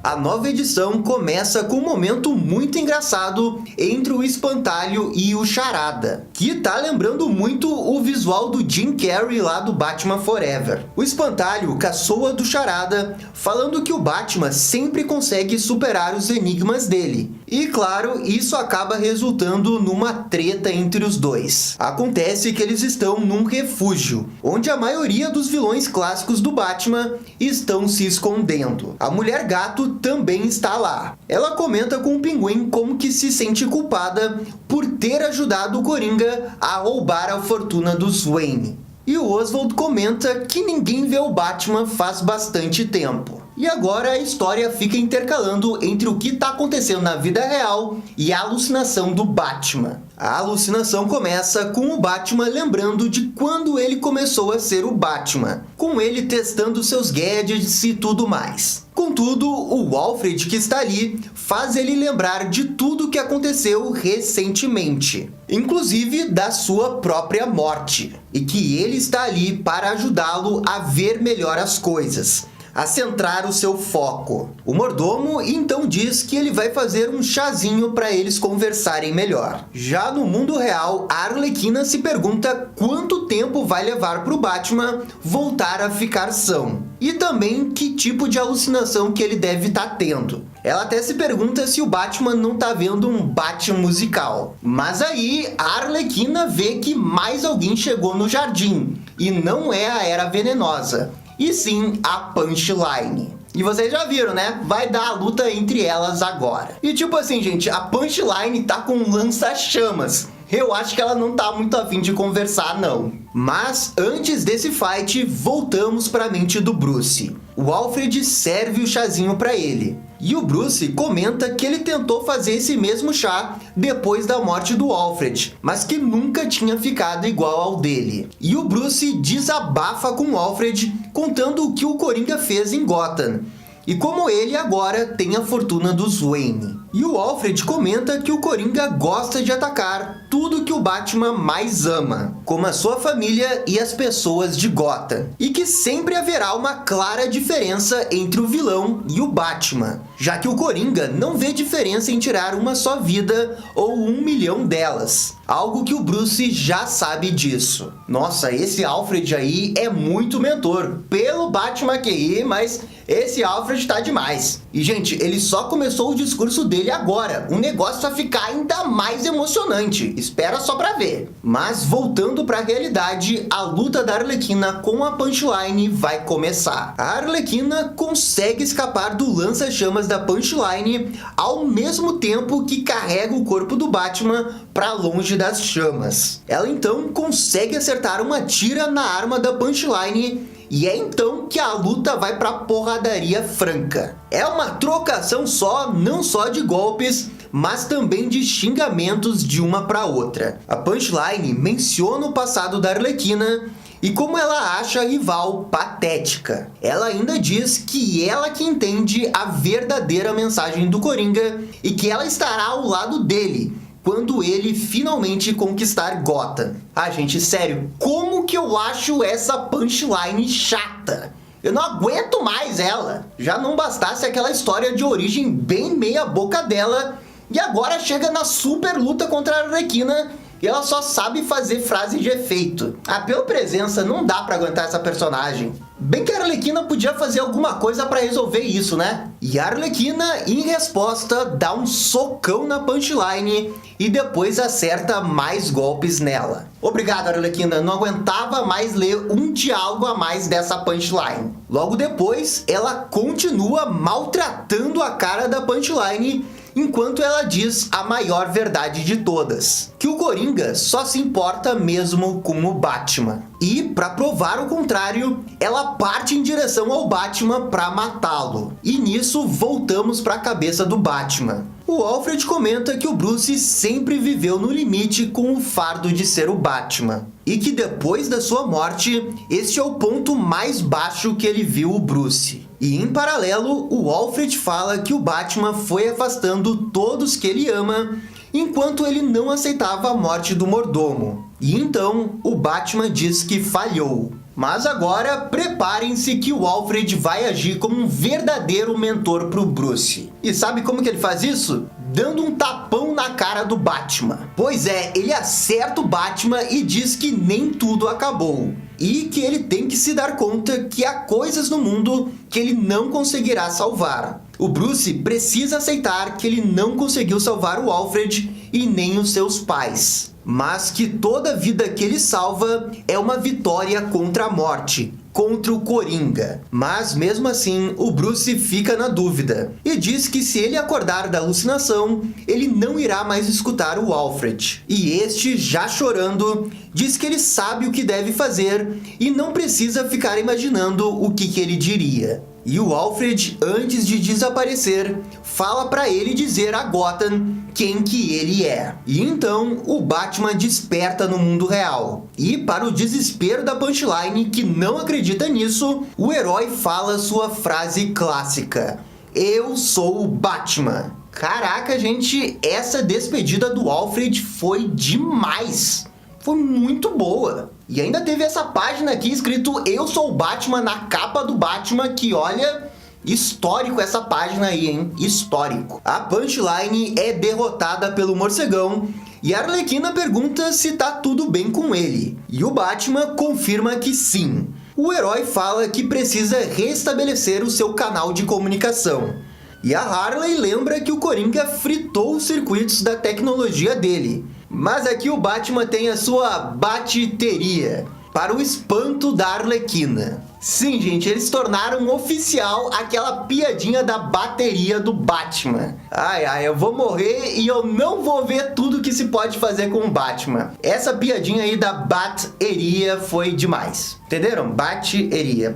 A nova edição começa com um momento muito engraçado entre o Espantalho e o Charada, que tá lembrando muito o visual do Jim Carrey lá do Batman Forever. O Espantalho caçoa do Charada, falando que o Batman sempre consegue superar os enigmas dele, E claro, isso acaba resultando numa treta entre os dois. Acontece que eles estão num refúgio, onde a maioria dos vilões clássicos do Batman estão se escondendo. A Mulher Gato também está lá. Ela comenta com o Pinguim como que se sente culpada por ter ajudado o Coringa a roubar a fortuna dos Wayne. E o Oswald comenta que ninguém vê o Batman faz bastante tempo. E agora a história fica intercalando entre o que está acontecendo na vida real e a alucinação do Batman. A alucinação começa com o Batman lembrando de quando ele começou a ser o Batman, com ele testando seus gadgets e tudo mais. Contudo, o Alfred que está ali faz ele lembrar de tudo que aconteceu recentemente, inclusive da sua própria morte, e que ele está ali para ajudá-lo a ver melhor as coisas, a centrar o seu foco. O mordomo então diz que ele vai fazer um chazinho para eles conversarem melhor. Já no mundo real, a Arlequina se pergunta quanto tempo vai levar para o Batman voltar a ficar são. E também que tipo de alucinação que ele deve estar tendo. Ela até se pergunta se o Batman não tá vendo um Batman musical. Mas aí a Arlequina vê que mais alguém chegou no jardim. E não é a Era Venenosa, e sim a Punchline. E vocês já viram, né? Vai dar a luta entre elas agora. E tipo assim, gente, a Punchline tá com um lança-chamas. Eu acho que ela não tá muito afim de conversar, não. Mas antes desse fight, voltamos para a mente do Bruce. O Alfred serve o chazinho para ele. E o Bruce comenta que ele tentou fazer esse mesmo chá depois da morte do Alfred, mas que nunca tinha ficado igual ao dele. E o Bruce desabafa com o Alfred, contando o que o Coringa fez em Gotham, e como ele agora tem a fortuna dos Wayne. E o Alfred comenta que o Coringa gosta de atacar tudo que o Batman mais ama, como a sua família e as pessoas de Gotham. E que sempre haverá uma clara diferença entre o vilão e o Batman, já que o Coringa não vê diferença em tirar uma só vida ou 1 milhão delas. Algo que o Bruce já sabe disso. Nossa, esse Alfred aí é muito mentor. Pelo Batman QI, mas esse Alfred tá demais. E, gente, ele só começou o discurso dele agora. O negócio vai ficar ainda mais emocionante. Espera só pra ver. Mas, voltando pra realidade, a luta da Arlequina com a Punchline vai começar. A Arlequina consegue escapar do lança-chamas da Punchline ao mesmo tempo que carrega o corpo do Batman pra longe das chamas. Ela então consegue acertar uma tira na arma da Punchline, e é então que a luta vai pra porradaria franca. É uma trocação só, não só de golpes, mas também de xingamentos de uma pra outra. A Punchline menciona o passado da Arlequina e como ela acha a rival patética. Ela ainda diz que ela que entende a verdadeira mensagem do Coringa e que ela estará ao lado dele quando ele finalmente conquistar Gotham. Ah, gente, sério, como que eu acho essa Punchline chata? Eu não aguento mais ela. Já não bastasse aquela história de origem bem meia boca dela, e agora chega na super luta contra a Arlequina e ela só sabe fazer frase de efeito. Ah, pela presença, não dá pra aguentar essa personagem. Bem que a Arlequina podia fazer alguma coisa pra resolver isso, né? E a Arlequina, em resposta, dá um socão na Punchline e depois acerta mais golpes nela. Obrigado, Arlequina, não aguentava mais ler um diálogo a mais dessa Punchline. Logo depois, ela continua maltratando a cara da Punchline, enquanto ela diz a maior verdade de todas, que o Coringa só se importa mesmo com o Batman. E, para provar o contrário, ela parte em direção ao Batman para matá-lo. E nisso, voltamos para a cabeça do Batman. O Alfred comenta que o Bruce sempre viveu no limite com o fardo de ser o Batman, e que depois da sua morte, este é o ponto mais baixo que ele viu o Bruce. E em paralelo, o Alfred fala que o Batman foi afastando todos que ele ama, enquanto ele não aceitava a morte do mordomo. E então, o Batman diz que falhou. Mas agora, preparem-se que o Alfred vai agir como um verdadeiro mentor pro Bruce. E sabe como que ele faz isso? Dando um tapão na cara do Batman. Pois é, ele acerta o Batman e diz que nem tudo acabou. E que ele tem que se dar conta que há coisas no mundo que ele não conseguirá salvar. O Bruce precisa aceitar que ele não conseguiu salvar o Alfred e nem os seus pais, mas que toda vida que ele salva é uma vitória contra a morte, contra o Coringa. Mas mesmo assim, o Bruce fica na dúvida e diz que se ele acordar da alucinação, ele não irá mais escutar o Alfred. E este, já chorando, diz que ele sabe o que deve fazer e não precisa ficar imaginando o que ele diria. E o Alfred, antes de desaparecer, fala para ele dizer a Gotham quem que ele é. E então o Batman desperta no mundo real. E para o desespero da Punchline, que não acredita nisso, o herói fala sua frase clássica: "Eu sou o Batman". Caraca, gente, essa despedida do Alfred foi demais. Foi muito boa. E ainda teve essa página aqui escrito "Eu sou o Batman" na capa do Batman, que olha, histórico essa página aí, hein? Histórico. A Punchline é derrotada pelo Morcegão e a Arlequina pergunta se tá tudo bem com ele. E o Batman confirma que sim. O herói fala que precisa restabelecer o seu canal de comunicação. E a Harley lembra que o Coringa fritou os circuitos da tecnologia dele. Mas aqui o Batman tem a sua bateria, para o espanto da Arlequina. Sim, gente, eles tornaram oficial aquela piadinha da bateria do Batman. Ai, eu vou morrer e eu não vou ver tudo que se pode fazer com o Batman. Essa piadinha aí da bateria foi demais. Entenderam? Bateria.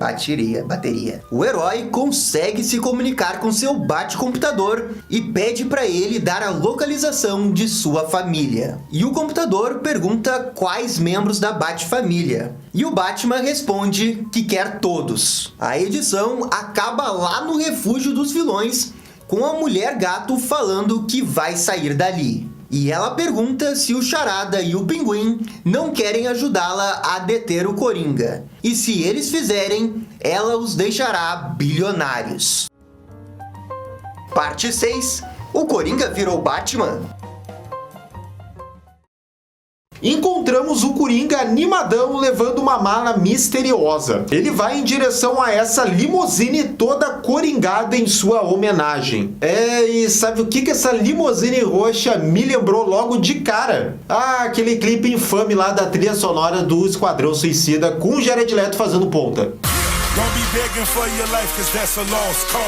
O herói consegue se comunicar com seu bate-computador e pede para ele dar a localização de sua família. E o computador pergunta quais membros da Bat-família. E o Batman responde que quer todos. A edição acaba lá no refúgio dos vilões, com a mulher gato falando que vai sair dali. E ela pergunta se o Charada e o Pinguim não querem ajudá-la a deter o Coringa. E se eles fizerem, ela os deixará bilionários. Parte 6. O Coringa virou Batman? Encontramos o Coringa animadão levando uma mala misteriosa. Ele vai em direção a essa limusine toda coringada em sua homenagem. E sabe o que essa limusine roxa me lembrou logo de cara? Aquele clipe infame lá da trilha sonora do Esquadrão Suicida com o Jared Leto fazendo ponta.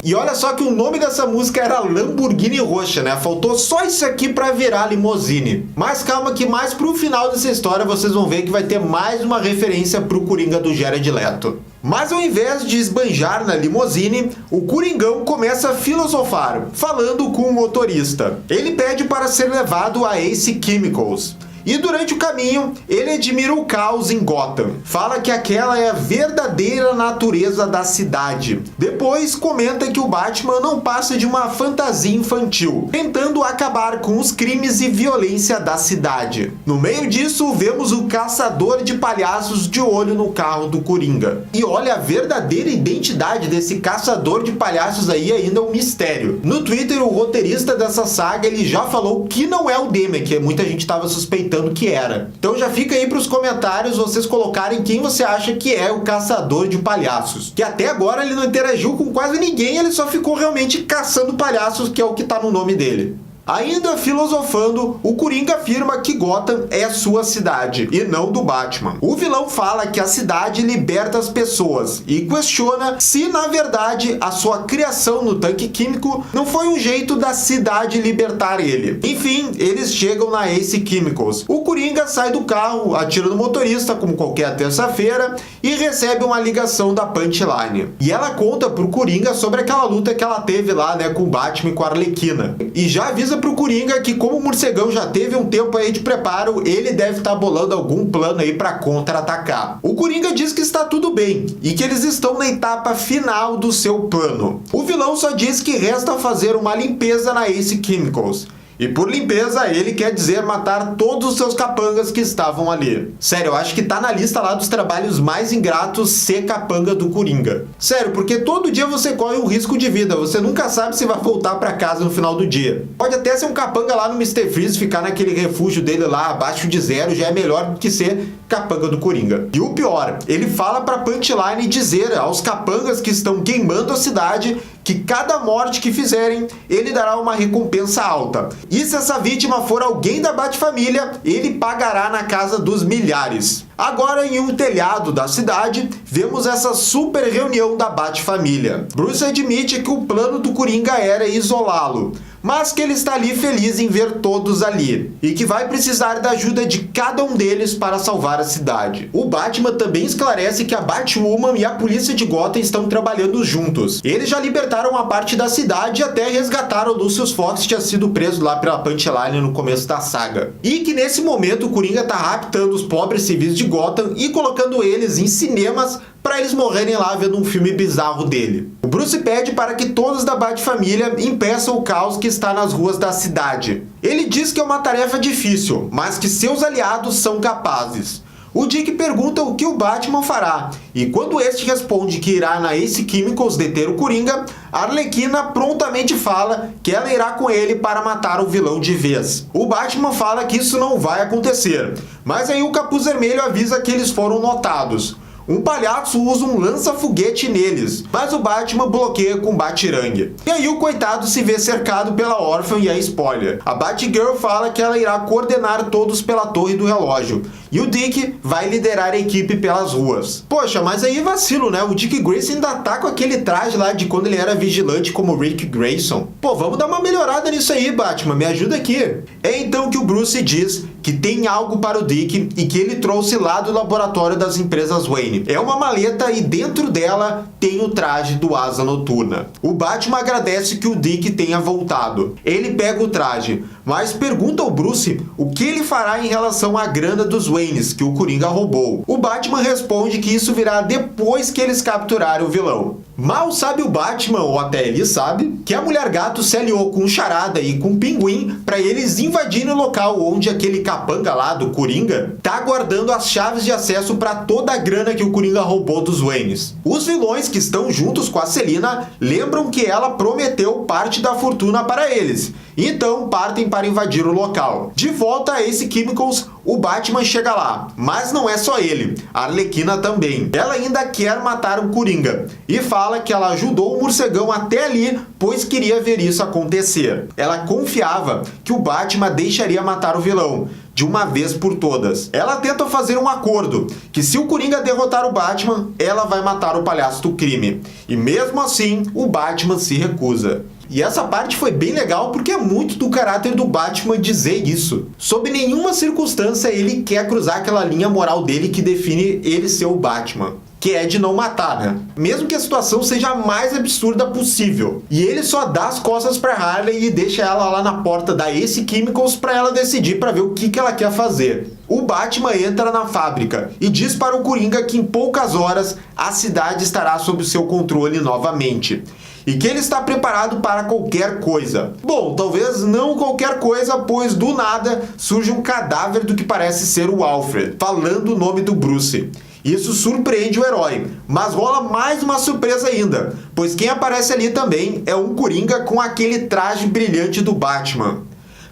E olha só que o nome dessa música era Lamborghini Roxa, né? Faltou só isso aqui pra virar limousine. Mas calma que mais pro final dessa história vocês vão ver que vai ter mais uma referência pro Coringa do Jared Leto. Mas ao invés de esbanjar na limousine, o Coringão começa a filosofar, falando com o motorista. Ele pede para ser levado a Ace Chemicals. E durante o caminho, ele admira o caos em Gotham. Fala que aquela é a verdadeira natureza da cidade. Depois, comenta que o Batman não passa de uma fantasia infantil, tentando acabar com os crimes e violência da cidade. No meio disso, vemos o caçador de palhaços de olho no carro do Coringa. E olha, a verdadeira identidade desse caçador de palhaços aí ainda é um mistério. No Twitter, o roteirista dessa saga, ele já falou que não é o Demian, que muita gente estava suspeitando que era. Então já fica aí para os comentários vocês colocarem quem você acha que é o caçador de palhaços. Que até agora ele não interagiu com quase ninguém, ele só ficou realmente caçando palhaços, que é o que tá no nome dele. Ainda filosofando, o Coringa afirma que Gotham é sua cidade e não do Batman. O vilão fala que a cidade liberta as pessoas e questiona se, na verdade, a sua criação no tanque químico não foi um jeito da cidade libertar ele. Enfim, eles chegam na Ace Chemicals. O Coringa sai do carro, atira no motorista, como qualquer terça-feira, e recebe uma ligação da Punchline. E ela conta pro Coringa sobre aquela luta que ela teve lá, né, com o Batman e com a Arlequina. E já avisa pro Coringa que, como o Morcegão já teve um tempo aí de preparo, ele deve estar bolando algum plano aí para contra-atacar. O Coringa diz que está tudo bem e que eles estão na etapa final do seu plano. O vilão só diz que resta fazer uma limpeza na Ace Chemicals. E por limpeza, ele quer dizer matar todos os seus capangas que estavam ali. Sério, eu acho que tá na lista lá dos trabalhos mais ingratos ser capanga do Coringa. Sério, porque todo dia você corre um risco de vida, você nunca sabe se vai voltar pra casa no final do dia. Pode até ser um capanga lá no Mr. Freeze, ficar naquele refúgio dele lá abaixo de zero, já é melhor do que ser capanga do Coringa. E o pior, ele fala pra Punchline dizer aos capangas que estão queimando a cidade que cada morte que fizerem, ele dará uma recompensa alta. E se essa vítima for alguém da Bat-família, ele pagará na casa dos milhares. Agora, em um telhado da cidade, vemos essa super reunião da Bat-família. Bruce admite que o plano do Coringa era isolá-lo, mas que ele está ali feliz em ver todos ali, e que vai precisar da ajuda de cada um deles para salvar a cidade. O Batman também esclarece que a Batwoman e a polícia de Gotham estão trabalhando juntos. Eles já libertaram uma parte da cidade e até resgataram o Lucius Fox, que tinha sido preso lá pela Punchline no começo da saga. E que nesse momento o Coringa está raptando os pobres civis de Gotham e colocando eles em cinemas para eles morrerem lá vendo um filme bizarro dele. O Bruce pede para que todos da Bat-família impeçam o caos que está nas ruas da cidade. Ele diz que é uma tarefa difícil, mas que seus aliados são capazes. O Dick pergunta o que o Batman fará, e quando este responde que irá na Ace Chemicals deter o Coringa, a Arlequina prontamente fala que ela irá com ele para matar o vilão de vez. O Batman fala que isso não vai acontecer, mas aí o Capuz Vermelho avisa que eles foram notados. Um palhaço usa um lança-foguete neles, mas o Batman bloqueia com batirangue. E aí o coitado se vê cercado pela órfã e é spoiler. A Batgirl fala que ela irá coordenar todos pela torre do relógio, e o Dick vai liderar a equipe pelas ruas. Poxa, mas aí vacilo, né? O Dick Grayson ainda tá com aquele traje lá de quando ele era vigilante como Rick Grayson. Pô, vamos dar uma melhorada nisso aí, Batman, me ajuda aqui. É então que o Bruce diz que tem algo para o Dick e que ele trouxe lá do laboratório das empresas Wayne. É uma maleta e dentro dela tem o traje do Asa Noturna. O Batman agradece que o Dick tenha voltado. Ele pega o traje, mas pergunta ao Bruce o que ele fará em relação à grana dos Waynes que o Coringa roubou. O Batman responde que isso virá depois que eles capturarem o vilão. Mal sabe o Batman, ou até ele sabe, que a Mulher Gato se aliou com o Charada e com o Pinguim para eles invadirem o local onde aquele capanga lá do Coringa tá guardando as chaves de acesso para toda a grana que o Coringa roubou dos Waynes. Os vilões que estão juntos com a Selina lembram que ela prometeu parte da fortuna para eles, então partem para invadir o local. De volta a Ace Chemicals, o Batman chega lá, mas não é só ele, a Arlequina também. Ela ainda quer matar o Coringa e fala que ela ajudou o morcegão até ali, pois queria ver isso acontecer. Ela confiava que o Batman deixaria matar o vilão de uma vez por todas. Ela tenta fazer um acordo, que se o Coringa derrotar o Batman, ela vai matar o palhaço do crime. E mesmo assim, o Batman se recusa. E essa parte foi bem legal porque é muito do caráter do Batman dizer isso. Sob nenhuma circunstância ele quer cruzar aquela linha moral dele que define ele ser o Batman, que é de não matar, né? Mesmo que a situação seja a mais absurda possível. E ele só dá as costas pra Harley e deixa ela lá na porta da Ace Chemicals pra ela decidir pra ver o que ela quer fazer. O Batman entra na fábrica e diz para o Coringa que em poucas horas a cidade estará sob seu controle novamente. E que ele está preparado para qualquer coisa. Bom, talvez não qualquer coisa, pois do nada surge um cadáver do que parece ser o Alfred, falando o nome do Bruce. Isso surpreende o herói, mas rola mais uma surpresa ainda, pois quem aparece ali também é um Coringa com aquele traje brilhante do Batman.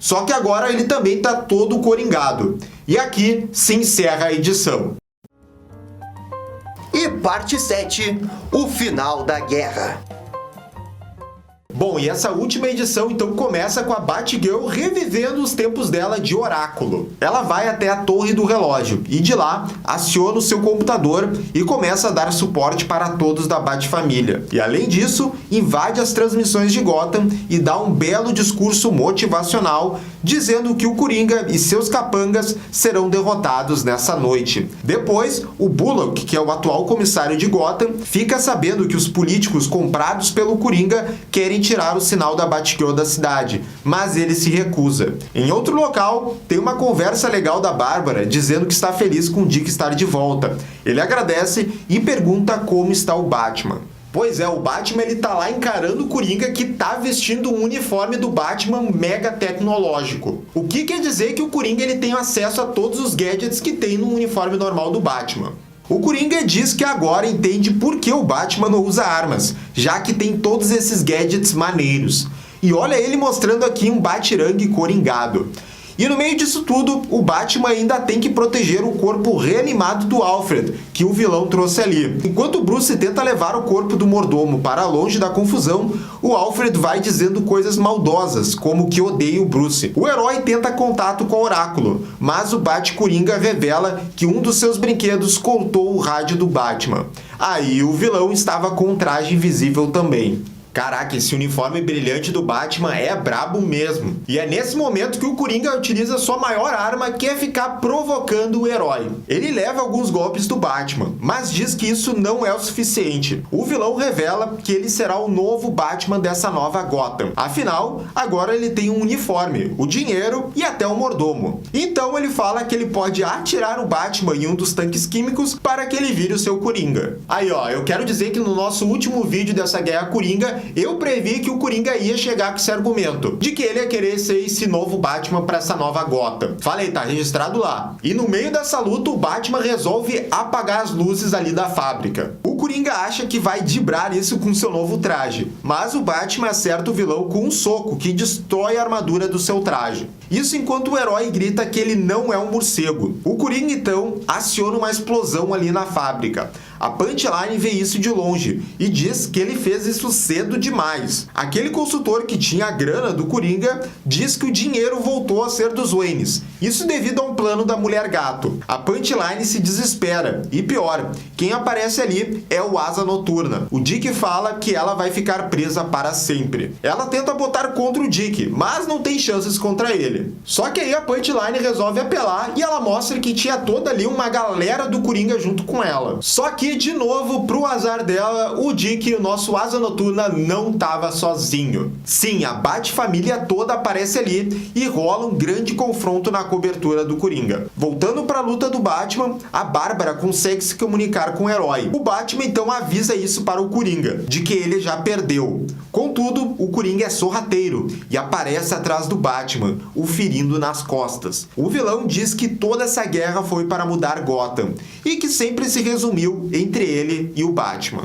Só que agora ele também está todo coringado. E aqui se encerra a edição. E parte 7, o final da guerra. Bom, e essa última edição então começa com a Batgirl revivendo os tempos dela de oráculo. Ela vai até a torre do relógio e de lá aciona o seu computador e começa a dar suporte para todos da Bat-família. E além disso, invade as transmissões de Gotham e dá um belo discurso motivacional dizendo que o Coringa e seus capangas serão derrotados nessa noite. Depois, o Bullock, que é o atual comissário de Gotham, fica sabendo que os políticos comprados pelo Coringa querem tirar o sinal da Batgirl da cidade, mas ele se recusa. Em outro local, tem uma conversa legal da Bárbara dizendo que está feliz com o Dick estar de volta. Ele agradece e pergunta como está o Batman. Pois é, o Batman ele tá lá encarando o Coringa que tá vestindo um uniforme do Batman mega tecnológico. O que quer dizer que o Coringa ele tem acesso a todos os gadgets que tem no uniforme normal do Batman. O Coringa diz que agora entende por que o Batman não usa armas, já que tem todos esses gadgets maneiros. E olha ele mostrando aqui um batirangue coringado. E no meio disso tudo, o Batman ainda tem que proteger o corpo reanimado do Alfred, que o vilão trouxe ali. Enquanto o Bruce tenta levar o corpo do mordomo para longe da confusão, o Alfred vai dizendo coisas maldosas, como que odeia o Bruce. O herói tenta contato com o Oráculo, mas o Bat-Coringa revela que um dos seus brinquedos cortou o rádio do Batman. Aí o vilão estava com um traje invisível também. Caraca, esse uniforme brilhante do Batman é brabo mesmo. E é nesse momento que o Coringa utiliza sua maior arma, que é ficar provocando o herói. Ele leva alguns golpes do Batman, mas diz que isso não é o suficiente. O vilão revela que ele será o novo Batman dessa nova Gotham. Afinal, agora ele tem um uniforme, o dinheiro e até um mordomo. Então ele fala que ele pode atirar o Batman em um dos tanques químicos para que ele vire o seu Coringa. Aí ó, eu quero dizer que no nosso último vídeo dessa Guerra Coringa, eu previ que o Coringa ia chegar com esse argumento, de que ele ia querer ser esse novo Batman para essa nova Gotham. Falei, tá registrado lá. E no meio dessa luta, o Batman resolve apagar as luzes ali da fábrica. O Coringa acha que vai driblar isso com seu novo traje, mas o Batman acerta o vilão com um soco que destrói a armadura do seu traje. Isso enquanto o herói grita que ele não é um morcego. O Coringa então aciona uma explosão ali na fábrica. A Punchline vê isso de longe e diz que ele fez isso cedo demais. Aquele consultor que tinha a grana do Coringa diz que o dinheiro voltou a ser dos Waynes. Isso devido a um plano da Mulher Gato. A Punchline se desespera e pior, quem aparece ali é o Asa Noturna. O Dick fala que ela vai ficar presa para sempre. Ela tenta botar contra o Dick, mas não tem chances contra ele. Só que aí a Punchline resolve apelar e ela mostra que tinha toda ali uma galera do Coringa junto com ela. Só que de novo, pro azar dela, o Dick, o nosso Asa Noturna, não tava sozinho. Sim, a Bat-família toda aparece ali e rola um grande confronto na cobertura do Coringa. Voltando pra luta do Batman, a Bárbara consegue se comunicar com o herói. O Batman então avisa isso para o Coringa, de que ele já perdeu. Contudo, o Coringa é sorrateiro e aparece atrás do Batman, o ferindo nas costas. O vilão diz que toda essa guerra foi para mudar Gotham e que sempre se resumiu entre ele e o Batman.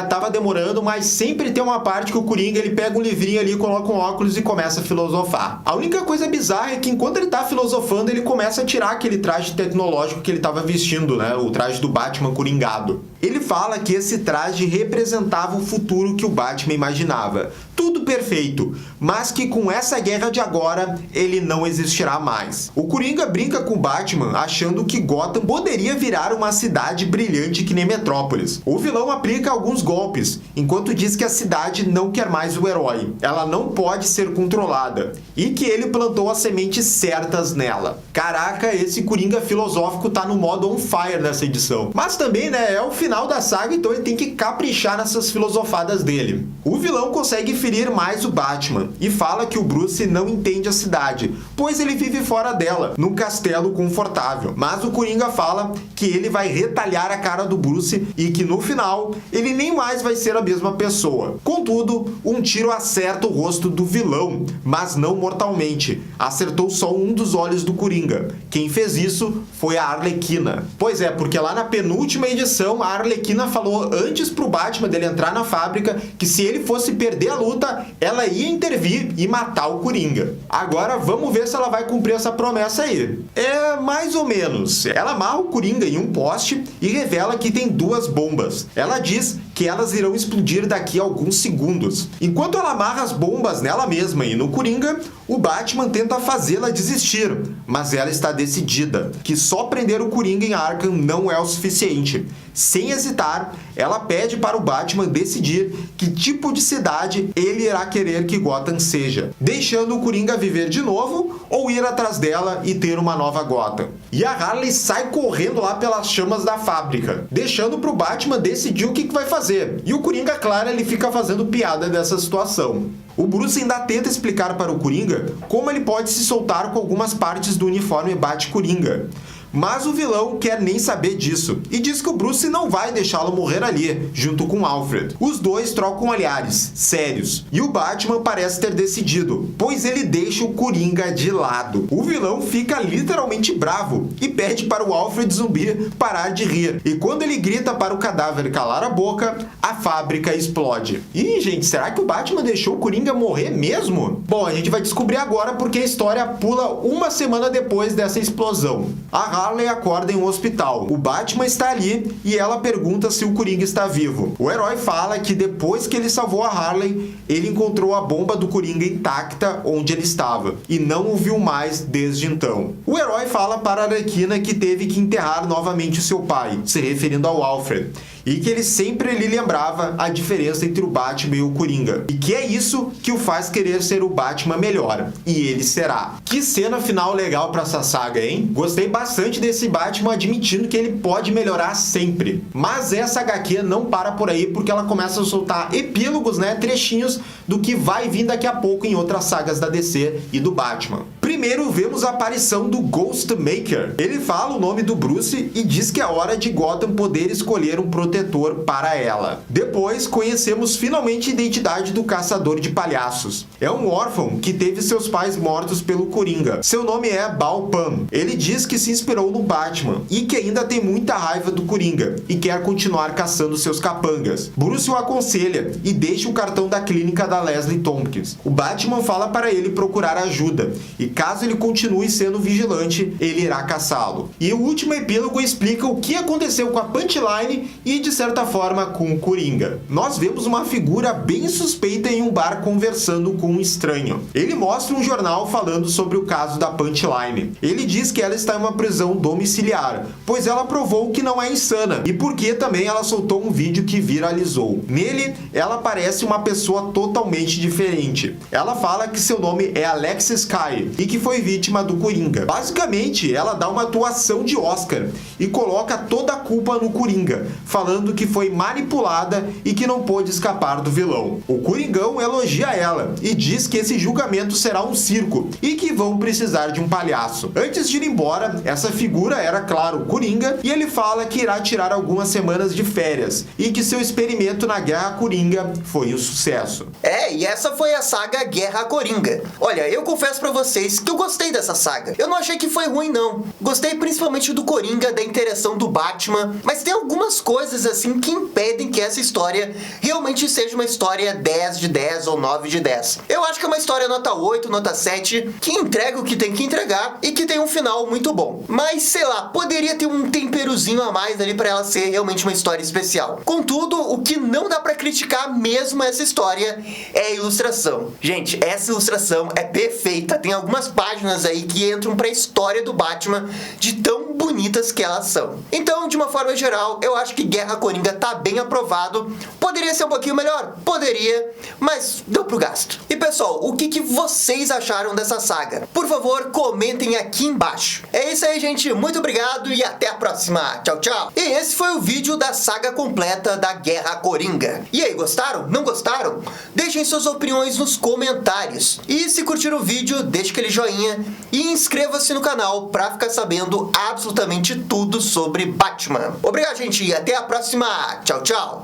Tava demorando, mas sempre tem uma parte que o Coringa ele pega um livrinho ali, coloca um óculos e começa a filosofar. A única coisa bizarra é que enquanto ele tá filosofando, ele começa a tirar aquele traje tecnológico que ele tava vestindo, né? O traje do Batman coringado. Ele fala que esse traje representava o futuro que o Batman imaginava. Tudo perfeito, mas que com essa guerra de agora, ele não existirá mais. O Coringa brinca com o Batman, achando que Gotham poderia virar uma cidade brilhante que nem Metrópolis. O vilão aplica alguns golpes, enquanto diz que a cidade não quer mais o herói. Ela não pode ser controlada, e que ele plantou as sementes certas nela. Caraca, esse Coringa filosófico tá no modo on fire nessa edição. Mas também, né, é o final da saga, então ele tem que caprichar nessas filosofadas dele. O vilão consegue ferir mais o Batman e fala que o Bruce não entende a cidade, pois ele vive fora dela, num castelo confortável. Mas o Coringa fala que ele vai retalhar a cara do Bruce e que no final ele nem mais vai ser a mesma pessoa. Contudo, um tiro acerta o rosto do vilão, mas não mortalmente. Acertou só um dos olhos do Coringa. Quem fez isso foi a Arlequina. Pois é, porque lá na penúltima edição a Arlequina falou antes pro Batman dele entrar na fábrica que se ele fosse perder a luta, ela ia intervir e matar o Coringa. Agora vamos ver se ela vai cumprir essa promessa aí. É mais ou menos. Ela amarra o Coringa em um poste e revela que tem duas bombas. Ela diz que elas irão explodir daqui a alguns segundos. Enquanto ela amarra as bombas nela mesma e no Coringa, o Batman tenta fazê-la desistir, mas ela está decidida que só prender o Coringa em Arkham não é o suficiente. Sem hesitar, ela pede para o Batman decidir que tipo de cidade ele irá querer que Gotham seja, deixando o Coringa viver de novo ou ir atrás dela e ter uma nova Gotham. E a Harley sai correndo lá pelas chamas da fábrica, deixando para o Batman decidir o que vai fazer. E o Coringa, claro, ele fica fazendo piada dessa situação. O Bruce ainda tenta explicar para o Coringa como ele pode se soltar com algumas partes do uniforme Bat-Coringa. Mas o vilão quer nem saber disso e diz que o Bruce não vai deixá-lo morrer ali, junto com Alfred. Os dois trocam olhares, sérios, e o Batman parece ter decidido, pois ele deixa o Coringa de lado. O vilão fica literalmente bravo e pede para o Alfred zumbi parar de rir. E quando ele grita para o cadáver calar a boca, a fábrica explode. Ih, gente, será que o Batman deixou o Coringa morrer mesmo? Bom, a gente vai descobrir agora porque a história pula uma semana depois dessa explosão. A Harley acorda em um hospital. O Batman está ali e ela pergunta se o Coringa está vivo. O herói fala que depois que ele salvou a Harley, ele encontrou a bomba do Coringa intacta onde ele estava e não o viu mais desde então. O herói fala para a Arlequina que teve que enterrar novamente o seu pai, se referindo ao Alfred, e que ele sempre lhe lembrava a diferença entre o Batman e o Coringa, e que é isso que o faz querer ser o Batman melhor, e ele será. Que cena final legal pra essa saga, hein? Gostei bastante desse Batman admitindo que ele pode melhorar sempre. Mas essa HQ não para por aí, porque ela começa a soltar epílogos, né, trechinhos do que vai vir daqui a pouco em outras sagas da DC e do Batman. Primeiro vemos a aparição do Ghostmaker. Ele fala o nome do Bruce e diz que é hora de Gotham poder escolher um protetor para ela. Depois conhecemos finalmente a identidade do caçador de palhaços. É um órfão que teve seus pais mortos pelo Coringa. Seu nome é Balpam. Ele diz que se inspirou no Batman e que ainda tem muita raiva do Coringa e quer continuar caçando seus capangas. Bruce o aconselha e deixa o cartão da clínica da Leslie Tompkins. O Batman fala para ele procurar ajuda e caso ele continue sendo vigilante, ele irá caçá-lo. E o último epílogo explica o que aconteceu com a Punchline e, de certa forma, com o Coringa. Nós vemos uma figura bem suspeita em um bar conversando com um estranho. Ele mostra um jornal falando sobre o caso da Punchline. Ele diz que ela está em uma prisão domiciliar, pois ela provou que não é insana e porque também ela soltou um vídeo que viralizou. Nele, ela parece uma pessoa totalmente diferente. Ela fala que seu nome é Alexis Sky e que foi vítima do Coringa. Basicamente, ela dá uma atuação de Oscar e coloca toda a culpa no Coringa, falando que foi manipulada e que não pôde escapar do vilão. O Coringão elogia ela e diz que esse julgamento será um circo e que vão precisar de um palhaço. Antes de ir embora, essa figura era, claro, o Coringa, e ele fala que irá tirar algumas semanas de férias e que seu experimento na Guerra Coringa foi um sucesso. E essa foi a saga Guerra Coringa. Olha, eu confesso pra vocês que eu gostei dessa saga. Eu não achei que foi ruim, não. Gostei principalmente do Coringa, da interação do Batman, mas tem algumas coisas assim que impedem que essa história realmente seja uma história 10 de 10 ou 9 de 10. Eu acho que é uma história nota 8, nota 7, que entrega o que tem que entregar e que tem um final muito bom. Mas, sei lá, poderia ter um temperozinho a mais ali pra ela ser realmente uma história especial. Contudo, o que não dá pra criticar mesmo essa história é a ilustração. Gente, essa ilustração é perfeita. Tem algumas páginas aí que entram pra história do Batman de tão bonitas que elas são. Então, de uma forma geral, eu acho que Guerra Coringa tá bem aprovado. Poderia ser um pouquinho melhor? Poderia, mas deu pro gasto. E pessoal, o que vocês acharam dessa saga? Por favor, comentem aqui embaixo. É isso aí, gente. Muito obrigado e até a próxima. Tchau, tchau. E esse foi o vídeo da saga completa da Guerra Coringa. E aí, gostaram? Não gostaram? Deixem suas opiniões nos comentários. E se curtiram o vídeo, deixe aquele joinha e inscreva-se no canal para ficar sabendo absolutamente tudo sobre Batman. Obrigado, gente, e até a próxima. Tchau, tchau.